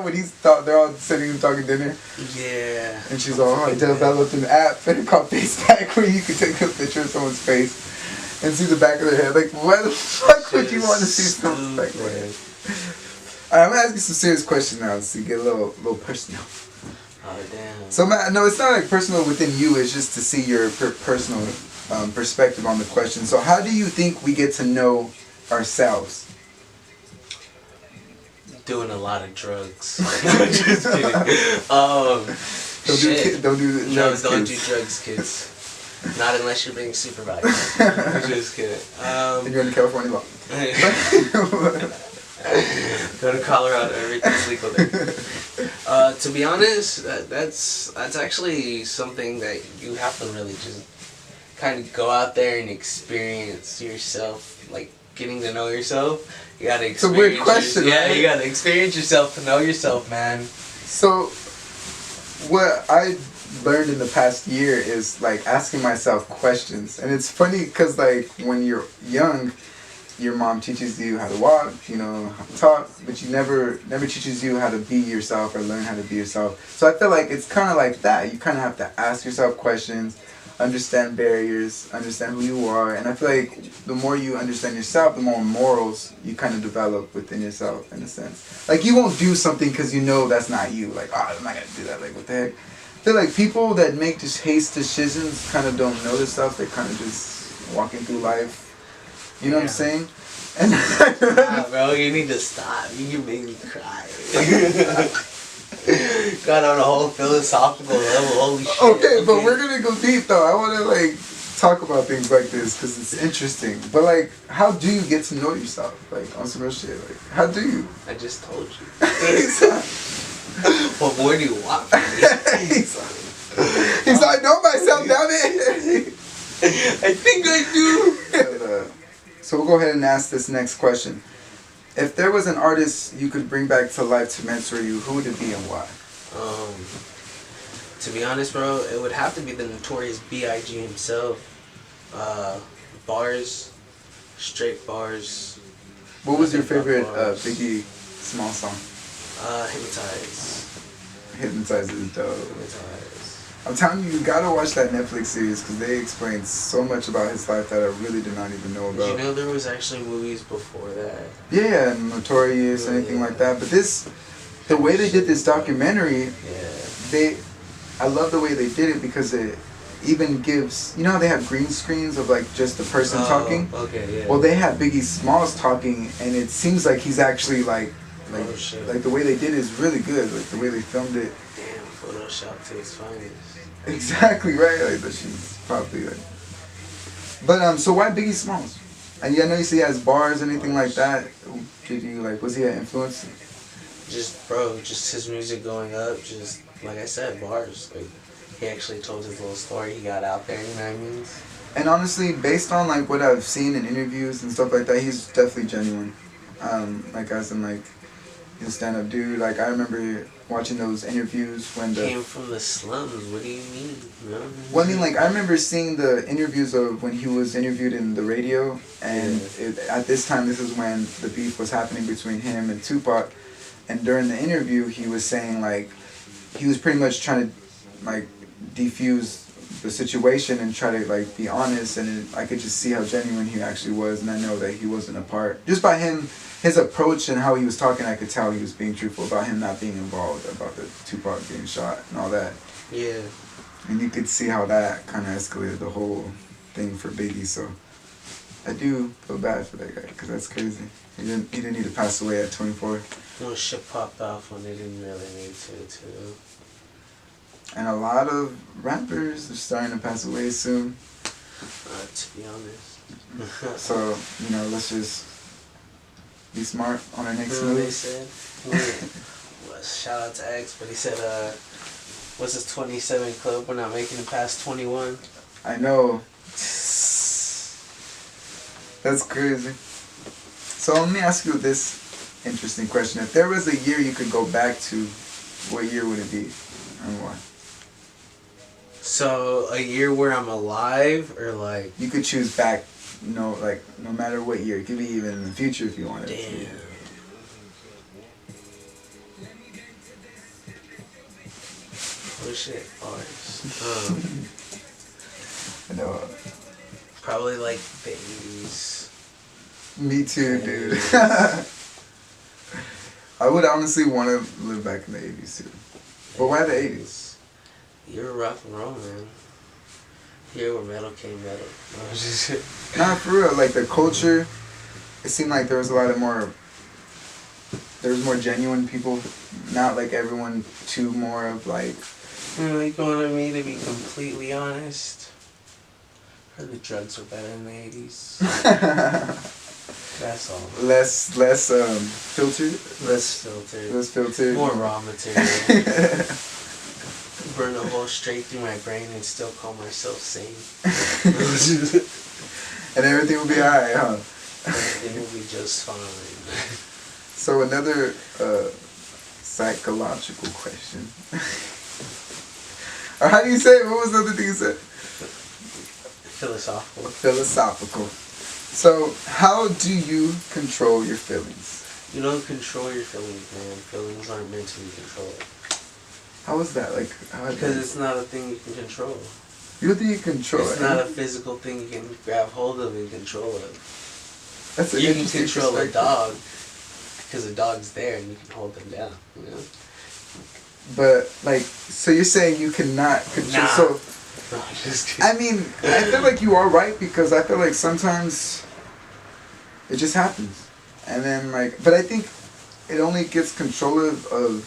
when he thought they're all sitting and talking dinner. Yeah. And she's all, I developed an app called Faceback where you can take a picture of someone's face and see the back of their head. Like, why the fuck would you want to see someone's back of their head? Alright, I'm gonna ask you some serious questions now to get a little personal. Oh, damn. So, no, it's not like personal within you. It's just to see your personal perspective on the question. So, how do you think we get to know ourselves? Doing a lot of drugs. Just kidding. Don't do drugs, don't do kids. drugs, kids. Not unless you're being supervised. I'm just kidding. And you're in the California law. Go to Colorado, everything's legal there. To be honest, that's actually something that you have to really just kind of go out there and experience yourself, like getting to know yourself. You gotta experience. It's a weird question, right? You gotta experience yourself to know yourself, man. So, what I learned in the past year is like asking myself questions, and it's funny because like when you're young, your mom teaches you how to walk, you know, how to talk, but you never teaches you how to be yourself or learn how to be yourself. So I feel like it's kind of like that. You kind of have to ask yourself questions, understand barriers, understand who you are, and I feel like the more you understand yourself, the more morals you kind of develop within yourself, in a sense. Like, you won't do something because you know that's not you. Like, oh, I'm not going to do that. Like, what the heck? I feel like people that make just haste decisions kind of don't know this stuff. They're kind of just walking through life. You know what I'm saying? And bro, you need to stop. You make me cry. Got on a whole philosophical level. Holy shit. Okay, but we're gonna go deep though. I want to like talk about things like this because it's interesting. But like, how do you get to know yourself? Like on some real shit. Like, how do you? I just told you. What more do you want from me? He's like, I know myself, damn it. I think I do. So we'll go ahead and ask this next question. If there was an artist you could bring back to life to mentor you, who would it be and why? To be honest, bro, it would have to be the notorious B.I.G. himself. Bars, straight bars. What was your favorite Biggie small song? Hypnotize. Hypnotize is dope. Hypnotize. I'm telling you, you gotta watch that Netflix series because they explain so much about his life that I really did not even know about. Did you know there was actually movies before that? Yeah, Notorious, anything like that. But the way they did this documentary, I love the way they did it because it even gives, you know how they have green screens of like just the person talking? Okay, yeah. Well, they have Biggie Smalls talking, and it seems like he's actually like the way they did it is really good. Like the way they filmed it. Damn, Photoshop to its finest. Exactly right. Like that she's probably like. But so why Biggie Smalls? And yeah, I know you say he has bars, anything like that. Did you like? Was he an influence? Just his music going up. Just like I said, bars. Like he actually told his little story. He got out there. You know what I mean? And honestly, based on like what I've seen in interviews and stuff like that, he's definitely genuine. Like as in like he's a stand-up dude. Like I remember watching those interviews when came from the slums. What do you mean? No. Well, I mean, like I remember seeing the interviews of when he was interviewed in the radio, and at this time, this is when the beef was happening between him and Tupac. And during the interview, he was saying like he was pretty much trying to like defuse the situation and try to like be honest, and I could just see how genuine he actually was, and I know that he wasn't a part just by him. His approach and how he was talking, I could tell he was being truthful about him not being involved, about the Tupac being shot and all that. Yeah. And you could see how that kind of escalated the whole thing for Biggie. So I do feel bad for that guy because that's crazy. He didn't need to pass away at 24. Well, shit popped off when they didn't really need to, too. And a lot of rappers are starting to pass away soon. To be honest. So, you know, let's just be smart on our next move. move. They said, shout out to X, but he said, what's his 27 club? We're not making it past 21. I know. That's crazy. So let me ask you this interesting question. If there was a year you could go back to, what year would it be and why? So a year where I'm alive or like... You could choose back. No, like no matter what year, it could be even in the future if you wanted. Damn. Oh shit, bars. I know. Probably like the 80s. Me too, dude. I would honestly want to live back in the 80s too. But why the 80s? You're rock and roll, man. Here where metal came metal. Nah, for real. Like the culture, it seemed like there was a lot of more. There was more genuine people, not like everyone too more of like. Like, you wanted me to be completely honest. The drugs were better in the 80s. That's all. Less filtered. Less filtered. Less filtered. More raw material. Burn a hole straight through my brain and still call myself sane. And everything will be alright, huh? Everything will be just fine. So another psychological question. Or how do you say it? What was the other thing you said? Philosophical. Philosophical. So how do you control your feelings? You don't control your feelings, man. Feelings aren't meant to be controlled. How is that? Like, because it's not a thing you can control. You don't think you can control it? It's not a physical thing you can grab hold of and control it. That's an you can interesting control a perspective. dog because a dog's there and you can hold them down. You know. But like, so you're saying you cannot control? Nah. So, No, I'm just kidding. I mean, I feel like you are right because I feel like sometimes it just happens, and then like, but I think it only gets control of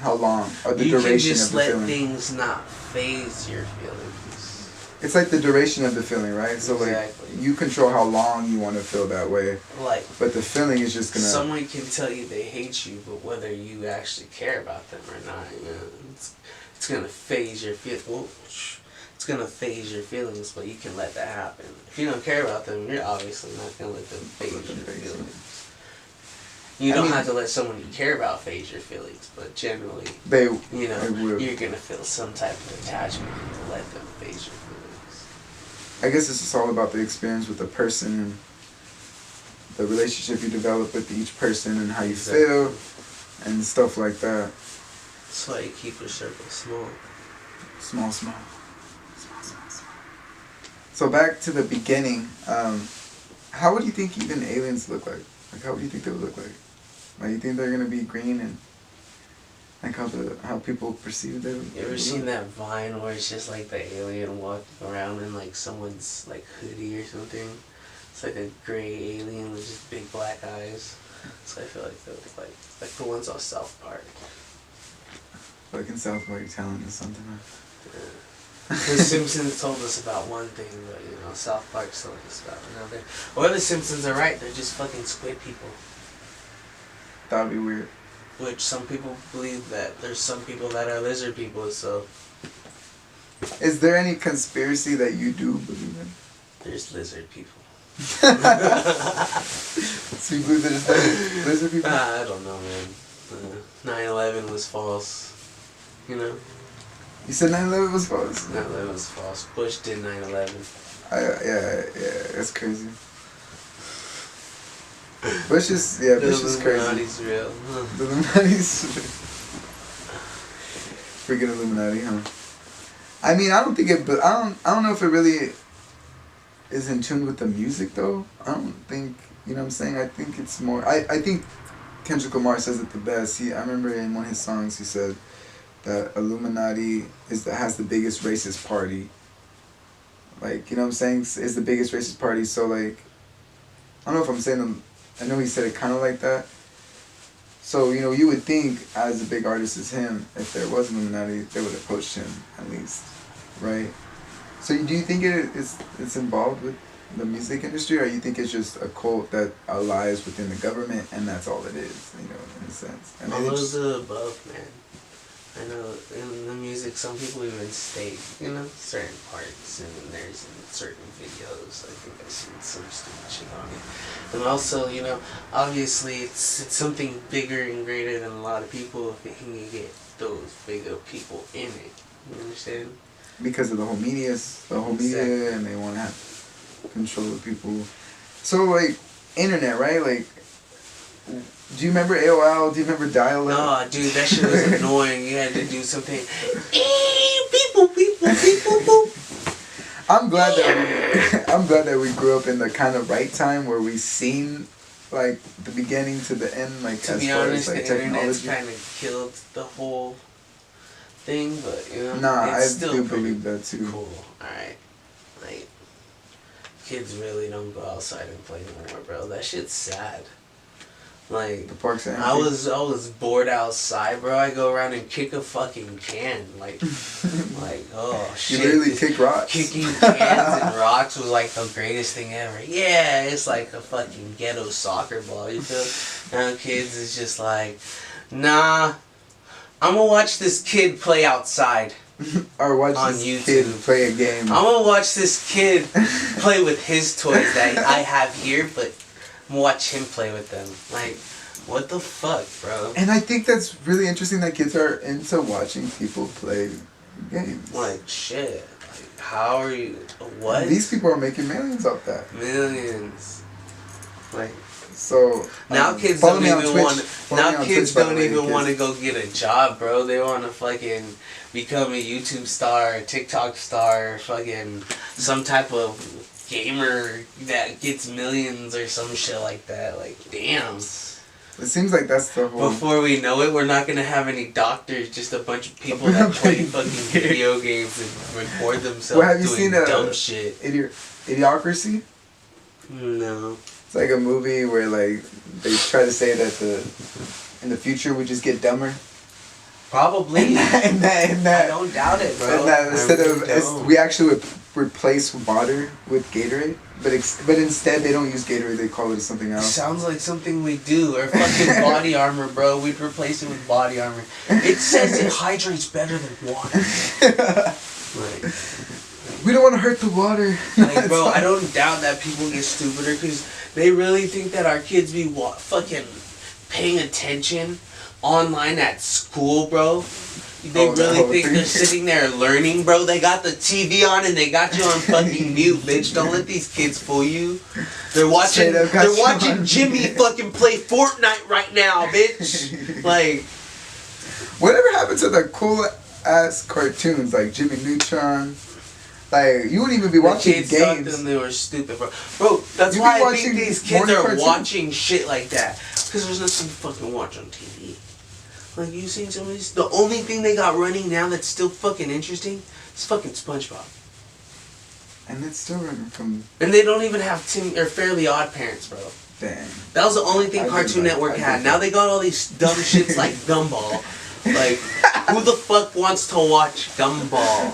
how long or the you duration can just of the let feeling. things not phase your feelings. It's like the duration of the feeling, right? So Exactly. like, you control how long you want to feel that way, Like, but the feeling is just gonna. someone can tell you they hate you, but whether you actually care about them or not, you know, it's gonna phase your it's gonna phase your feelings, but you can let that happen. If you don't care about them, you're obviously not gonna let them phase your feelings. You don't have to let someone you care about phase your feelings, but generally, They you're gonna feel some type of attachment to let them phase your feelings. I guess it's just all about the experience with the person and the relationship you develop with each person and how you feel and stuff like that. That's why you keep your circle small. Small. So back to the beginning, how would you think even aliens look like? Like, how would you think they would look like? Like, you think they're gonna be green and like how people perceive them? You ever seen that Vine where it's just like the alien walking around in like someone's like hoodie or something? It's like a gray alien with just big black eyes. So I feel like they look like the ones on South Park. Like in South Park, telling us something. The Simpsons told us about one thing, but you know, South Park's told us about another. Or the Simpsons are right, they're just fucking squid people. That would be weird. Which some people believe that there's some people that are lizard people, so. Is there any conspiracy that you do believe in? There's lizard people. So you believe there's lizard people? I don't know, man. 9/11 was false. You know? You said 9/11 was false? 9/11 was false. Bush did 9/11. Yeah, that's crazy. Bush is crazy. Illuminati's real. The Illuminati's freaking Illuminati, huh? I mean, I don't think it, but I don't know if it really is in tune with the music though. I don't think, you know what I'm saying? I think it's more. I think Kendrick Lamar says it the best. I remember in one of his songs he said that Illuminati has the biggest racist party. Like, you know what I'm saying? Is the biggest racist party. So like, I don't know if I'm saying I know he said it kind of like that. So, you know, you would think as a big artist as him, if there was an Illuminati, they would have poached him at least, right? So do you think it's involved with the music industry, or you think it's just a cult that lies within the government and that's all it is, you know, in a sense? I mean, All of the above, man. I know in the music, some people even state, you know, certain parts, and there's in certain videos. I think I've seen some stupid shit on it. And also, you know, obviously it's something bigger and greater than a lot of people if it can get those bigger people in it. You understand? because of the whole media, Exactly. and they want to have control of people. So like internet, right? Like, do you remember AOL? Do you remember dial-up? No, dude, that shit was annoying. You had to do something. People. I'm glad that we grew up in the kind of right time where we seen like the beginning to the end, like To as be far honest, as like the internet's technology. kind of killed the whole thing, but you know, Nah, I it's still do pretty believe that too. cool. Alright, like kids really don't go outside and play no more, bro. That shit's sad. Like, The park's empty. I was bored outside, bro. I go around and kick a fucking can, like oh shit. You literally kick rocks. Kicking cans and rocks was like the greatest thing ever. Yeah, it's like a fucking ghetto soccer ball. You feel? Now kids is just like, nah, I'm gonna watch this kid play outside. Or watch on this YouTube. kid play a game. I'm gonna watch this kid play with his toys that I have here, but watch him play with them. Like, what the fuck, bro? And I think that's really interesting that kids are into watching people play games. Like, shit. Like, how are you? What? These people are making millions off that. Millions. Like, so now kids follow don't me on even Twitch. want. Follow me Now on kids Twitch, by the don't way, even kids. want to go get a job, bro. They want to fucking become a YouTube star, a TikTok star, fucking some type of gamer that gets millions or some shit like that. Like, damn. It seems like that's the whole. Before we know it, we're not gonna have any doctors. Just a bunch of people that play fucking video games and record themselves Well, have you doing seen dumb shit. Idiocracy? No. It's like a movie where like they try to say that in the future we just get dumber. Probably. And that I don't doubt it, bro. And that instead I really of don't. we actually would replace water with Gatorade, but instead they don't use Gatorade. They call it something else. Sounds like something we do. Or fucking body armor, bro. We'd replace it with body armor. It says it hydrates better than water. Like, we don't want to hurt the water. like, bro, I don't doubt that people get stupider because they really think that our kids be fucking paying attention online at school, bro. They really think they're sitting there learning, bro. They got the TV on and they got you on fucking mute, bitch. Don't let these kids fool you. They're watching. They're watching Jimmy fucking play Fortnite right now, bitch. Like, whatever happened to the cool ass cartoons like Jimmy Neutron? Like you wouldn't even be watching kids games. sucked and they were stupid, bro. Bro, that's why I think these kids are watching shit like that because there's nothing to fucking watch on TV. Like, you seen some of these? The only thing they got running now that's still fucking interesting is fucking SpongeBob. And it's still running from. And they don't even have Fairly Odd Parents, bro. Dang. That was the only thing Cartoon Network had. Now they got all these dumb shits like Gumball. Like, who the fuck wants to watch Gumball?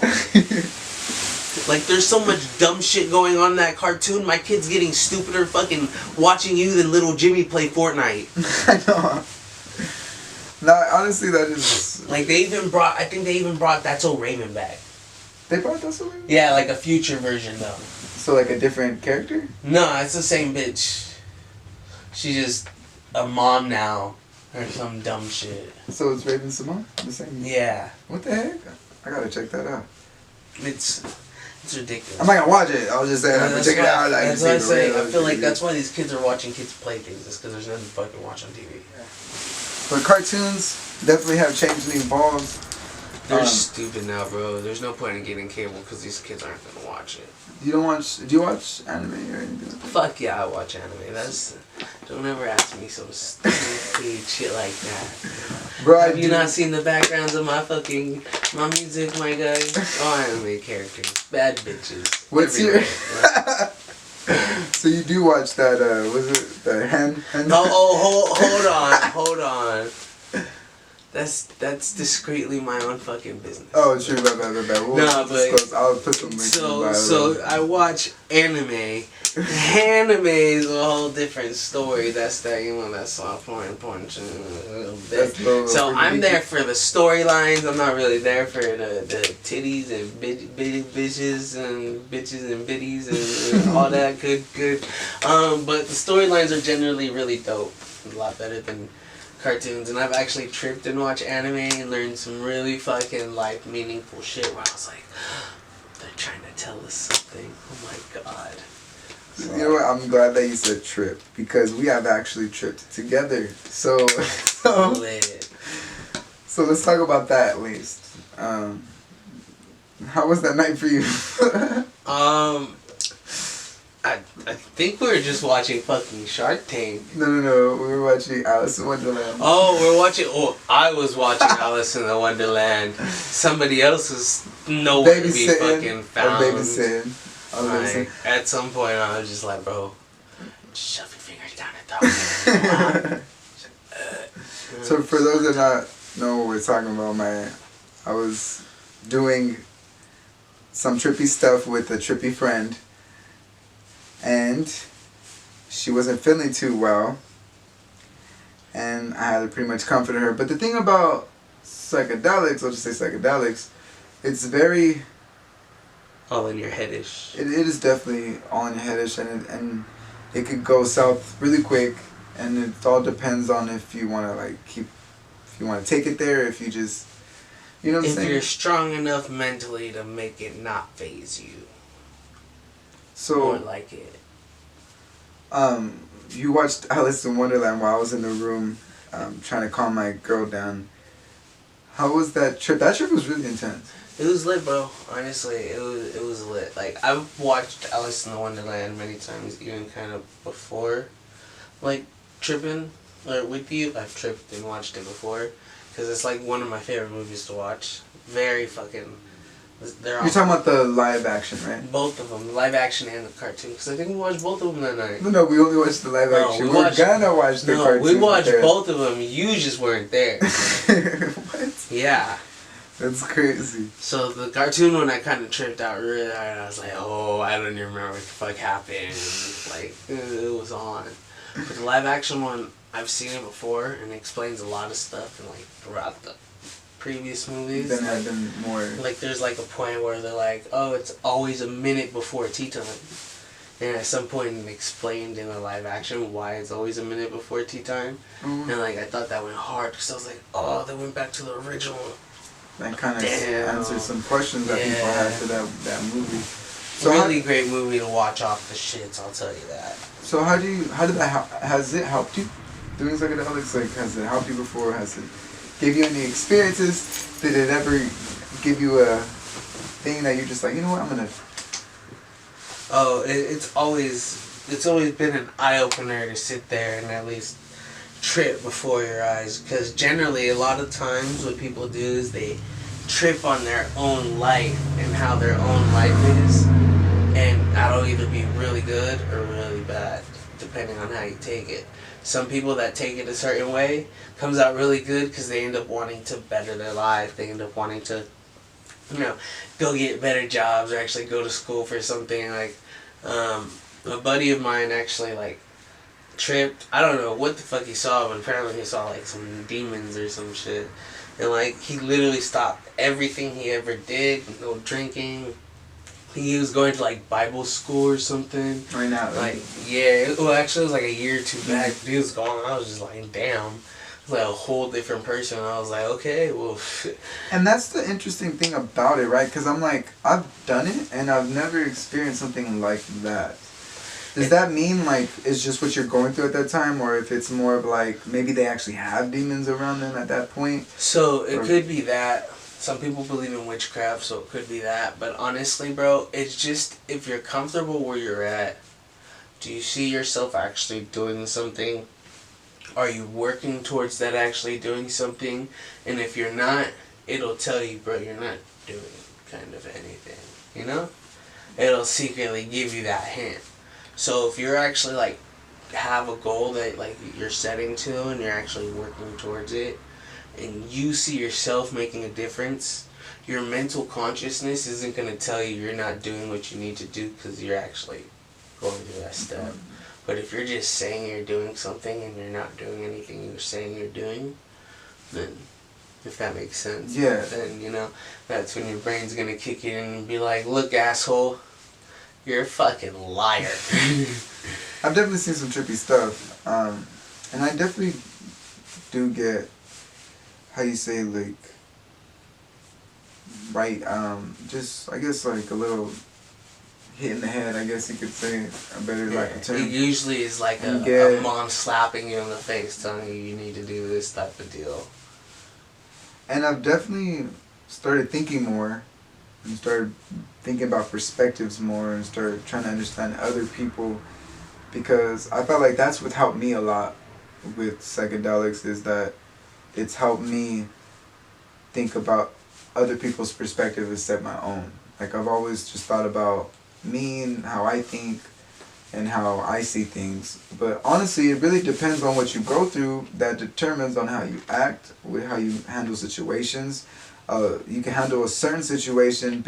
Like, there's so much dumb shit going on in that cartoon. My kid's getting stupider fucking watching you than little Jimmy play Fortnite. I know. No, honestly, that is... Like, I think they even brought That's So Raven back. They brought That's So Raven? Yeah, like a future version, though. So, like a different character? No, it's the same bitch. She's just a mom now. Or some dumb shit. So, it's Raven Simone? The same? Yeah. What the heck? I gotta check that out. It's ridiculous. I'm not gonna watch it. I was just saying, I'm gonna check it out. Like, that's what I say. I feel like that's why these kids are watching kids play things. It's because there's nothing to fucking watch on TV. But cartoons definitely have changed and evolved. They're stupid now, bro. There's no point in getting cable because these kids aren't gonna watch it. Do you watch anime or anything like that? Fuck yeah, I watch anime. Don't ever ask me some stupid shit like that. Bro, Have you not seen the backgrounds of my music, my guy? Oh, anime characters, bad bitches. What's everywhere. So you do watch that? Was it the hen? Hold on. That's discreetly my own fucking business. Oh, true. Bad. No, but I'll put some links in the bio. so I watch anime. Anime is a whole different story. That's soft porn shit a little bit. So I'm there for the storylines. I'm not really there for the titties and bitches and biddies and all that good. But the storylines are generally really dope. A lot better than cartoons, and I've actually tripped and watched anime and learned some really fucking life meaningful shit where I was like, they're trying to tell us something. Oh my god. So, you know what? I'm glad that you said trip because we have actually tripped together. So lit. So let's talk about that at least. How was that night for you? I think we were just watching fucking Shark Tank. No. We were watching Alice in Wonderland. Oh, I was watching Alice in the Wonderland. Somebody else was nowhere to be fucking found. Like, at some point, I was just like, bro, just shove your fingers down and throw it. So for those that not know what we're talking about, I was doing some trippy stuff with a trippy friend, and she wasn't feeling too well, and I had to pretty much comfort her. But the thing about psychedelics, I'll just say psychedelics, it's very... all in your headish. It is definitely all in your headish, and it could go south really quick, and it all depends on if you want to if you want to take it there, if you just, you know what I'm saying? If you're strong enough mentally to make it not phase you. So, more like it. You watched Alice in Wonderland while I was in the room trying to calm my girl down. How was that trip? That trip was really intense. It was lit, bro. Honestly, it was lit. Like, I've watched Alice in the Wonderland many times, even kind of before, like, tripping or with you. I've tripped and watched it before, because it's like one of my favorite movies to watch. Very fucking... You're talking about the live action, right? Both of them, live action and the cartoon. Because I think we watched both of them that night. No, we only watched the live action. We're gonna watch the cartoon. We watched both of them. You just weren't there. What? Yeah. That's crazy. So the cartoon one, I kind of tripped out really hard. I was like, oh, I don't even remember what the fuck happened. Like, it was on. But the live action one, I've seen it before, and it explains a lot of stuff, and like throughout the previous movies. Then I've been more... Like, there's like a point where they're like, oh, it's always a minute before tea time. And at some point it explained in the live action why it's always a minute before tea time. Mm-hmm. And like, I thought that went hard, because I was like, oh, they went back to the original. That kind of answers some questions that people had for that movie. So really great movie to watch off the shits, I'll tell you that. So has it helped you doing psychedelics? Like, has it helped you before? Has it give you any experiences? Did it ever give you a thing that you're just like, you know what, I'm gonna... Oh, it's always been an eye-opener to sit there and at least trip before your eyes, because generally a lot of times what people do is they trip on their own life and how their own life is, and that'll either be really good or really bad depending on how you take it. Some people that take it a certain way comes out really good because they end up wanting to better their life. They end up wanting to, you know, go get better jobs or actually go to school for something. Like, a buddy of mine actually, like, tripped. I don't know what the fuck he saw, but apparently he saw, like, some demons or some shit. And, like, he literally stopped everything he ever did. No drinking. He was going to, like, Bible school or something. Right now. Like, yeah. Well, actually, it was, like, a year or two back. He was gone. I was just like, damn. It was, like, a whole different person. I was like, okay, well... And that's the interesting thing about it, right? Because I'm like, I've done it, and I've never experienced something like that. Does that mean, like, it's just what you're going through at that time? Or if it's more of, like, maybe they actually have demons around them at that point? So, it could be that. Some people believe in witchcraft, so it could be that. But honestly, bro, it's just, if you're comfortable where you're at, do you see yourself actually doing something? Are you working towards that actually doing something? And if you're not, it'll tell you, bro, you're not doing kind of anything, you know? It'll secretly give you that hint. So if you're actually, like, have a goal that, like, you're setting to and you're actually working towards it, and you see yourself making a difference, your mental consciousness isn't going to tell you you're not doing what you need to do because you're actually going through that step. But if you're just saying you're doing something and you're not doing anything you're saying you're doing, then, if that makes sense, then, you know, that's when your brain's going to kick in and be like, look, asshole, you're a fucking liar. I've definitely seen some trippy stuff. And I definitely do get... how you say, like, right, just, I guess, like, a little hit in the head, I guess you could say, a better, like, a term. It usually is like a mom slapping you in the face, telling you need to do this type of deal. And I've definitely started thinking more, and started thinking about perspectives more, and started trying to understand other people, because I felt like that's what helped me a lot with psychedelics, is that it's helped me think about other people's perspective instead of my own. Like, I've always just thought about me and how I think, and how I see things. But honestly, it really depends on what you go through. That determines on how you act, with how you handle situations. You can handle a certain situation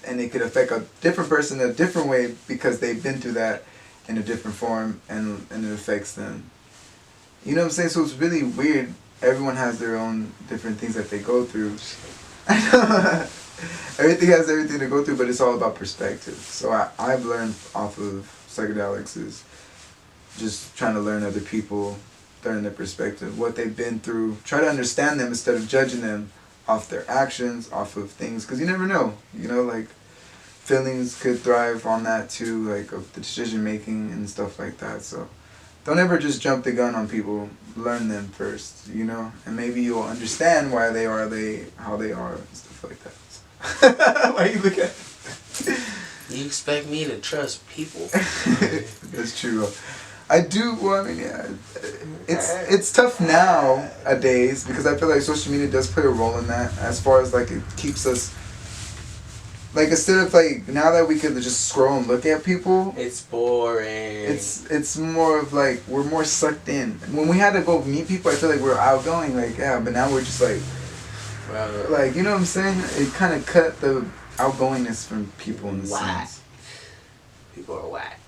and it could affect a different person in a different way because they've been through that in a different form, and it affects them. You know what I'm saying? So it's really weird. Everyone has their own different things that they go through. Everything has everything to go through, but it's all about perspective. So I've learned off of psychedelics is just trying to learn other people, learn their perspective, what they've been through, try to understand them instead of judging them off their actions, off of things, because you never know, you know, like feelings could thrive on that too, like of the decision making and stuff like that. So don't ever just jump the gun on people, learn them first, you know, and maybe you'll understand why they are how they are and stuff like that. Why you look at it? You expect me to trust people? That's true. I do. Well, I mean, yeah, it's tough nowadays because I feel like social media does play a role in that. As far as like it keeps us, like instead of like now that we can just scroll and look at people, it's boring. It's more of like we're more sucked in. When we had to go meet people, I feel like we're outgoing, like yeah, but now we're just like, like you know what I'm saying? It kind of cut the outgoingness from people in the sense. People are whack.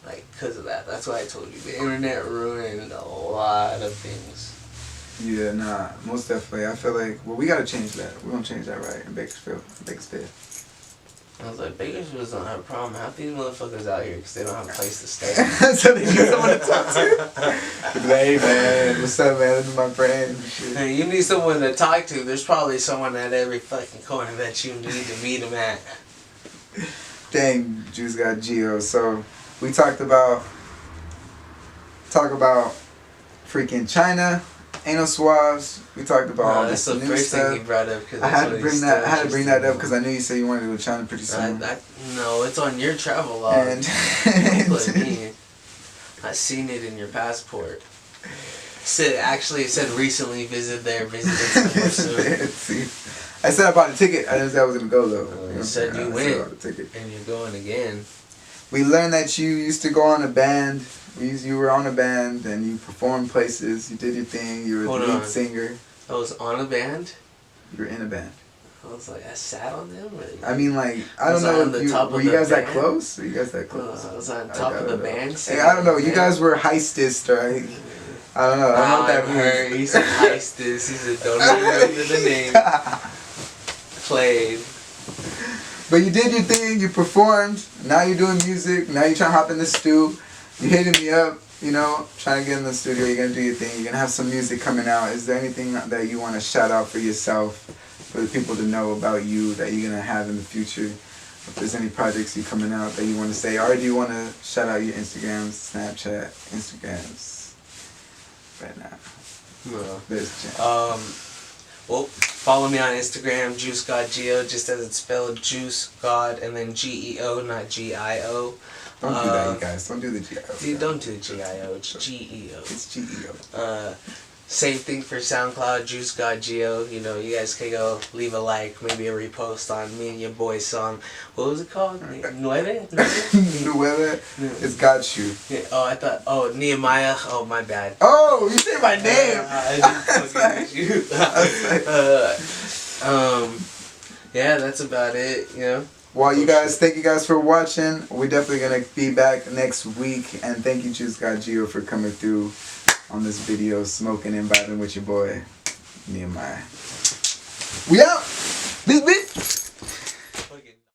Like, because of that. That's why I told you. The internet ruined a lot of things. Yeah, nah, most definitely. I feel like, well, we gotta change that. We're gonna change that right in Bakersfield. I was like, Bakersfield don't have a problem. Half these motherfuckers out here because they don't have a place to stay. So they need someone to talk to. Hey, man, what's up, man? This is my friend. Hey, you need someone to talk to. There's probably someone at every fucking corner that you need to meet them at. Dang, JUICEGODGEO. So we talk about freaking China, anal swabs. We talked about all that's this the new first stuff. thing you brought up. Cause I had to bring that up because I knew you said you wanted to go to China pretty soon. No, it's on your travel log. And I seen it in your passport. It said recently visited soon. I said I bought a ticket. I didn't say I was gonna go though. You said you went, and you're going again. We learned that you used to go on a band. You were on a band and you performed places. You did your thing. You were the lead singer. I was on a band? You were in a band. I was like, I sat on them? I mean, like, I don't know. Were you guys that close? Were you guys that close? I was on top of the band. Hey, I don't know. You guys were heistist, right? I don't know. I don't know what that means. He said heistist. He said, don't remember the name. Played. But you did your thing. You performed. Now you're doing music. Now you're trying to hop in the stew. You hitting me up, you know, trying to get in the studio. You're going to do your thing. You're going to have some music coming out. Is there anything that you want to shout out for yourself, for the people to know about you that you're going to have in the future? If there's any projects you coming out that you want to say, or do you want to shout out your Instagrams, Snapchat, Instagrams right now? No. There's a chance. Well, follow me on Instagram, JUICEGODGEO, just as it's spelled, Juice God, and then GEO, not GIO. Don't do that, you guys. Don't do the GIO. Dude, don't do GIO. It's GEO. It's GEO. Same thing for SoundCloud, JUICEGODGEO. You know, you guys can go leave a like, maybe a repost on me and your boy's song. What was it called? Nueve? Nueve? It's Got You. Yeah, I thought, Nehemiah. Oh, my bad. Oh, you said my name. I didn't yeah, that's about it, you know. Well, you guys, thank you guys for watching. We're definitely going to be back next week. And thank you, JUICEGODGEO, for coming through on this video, smoking and vibing with your boy, Nehemiah. We out! This bitch!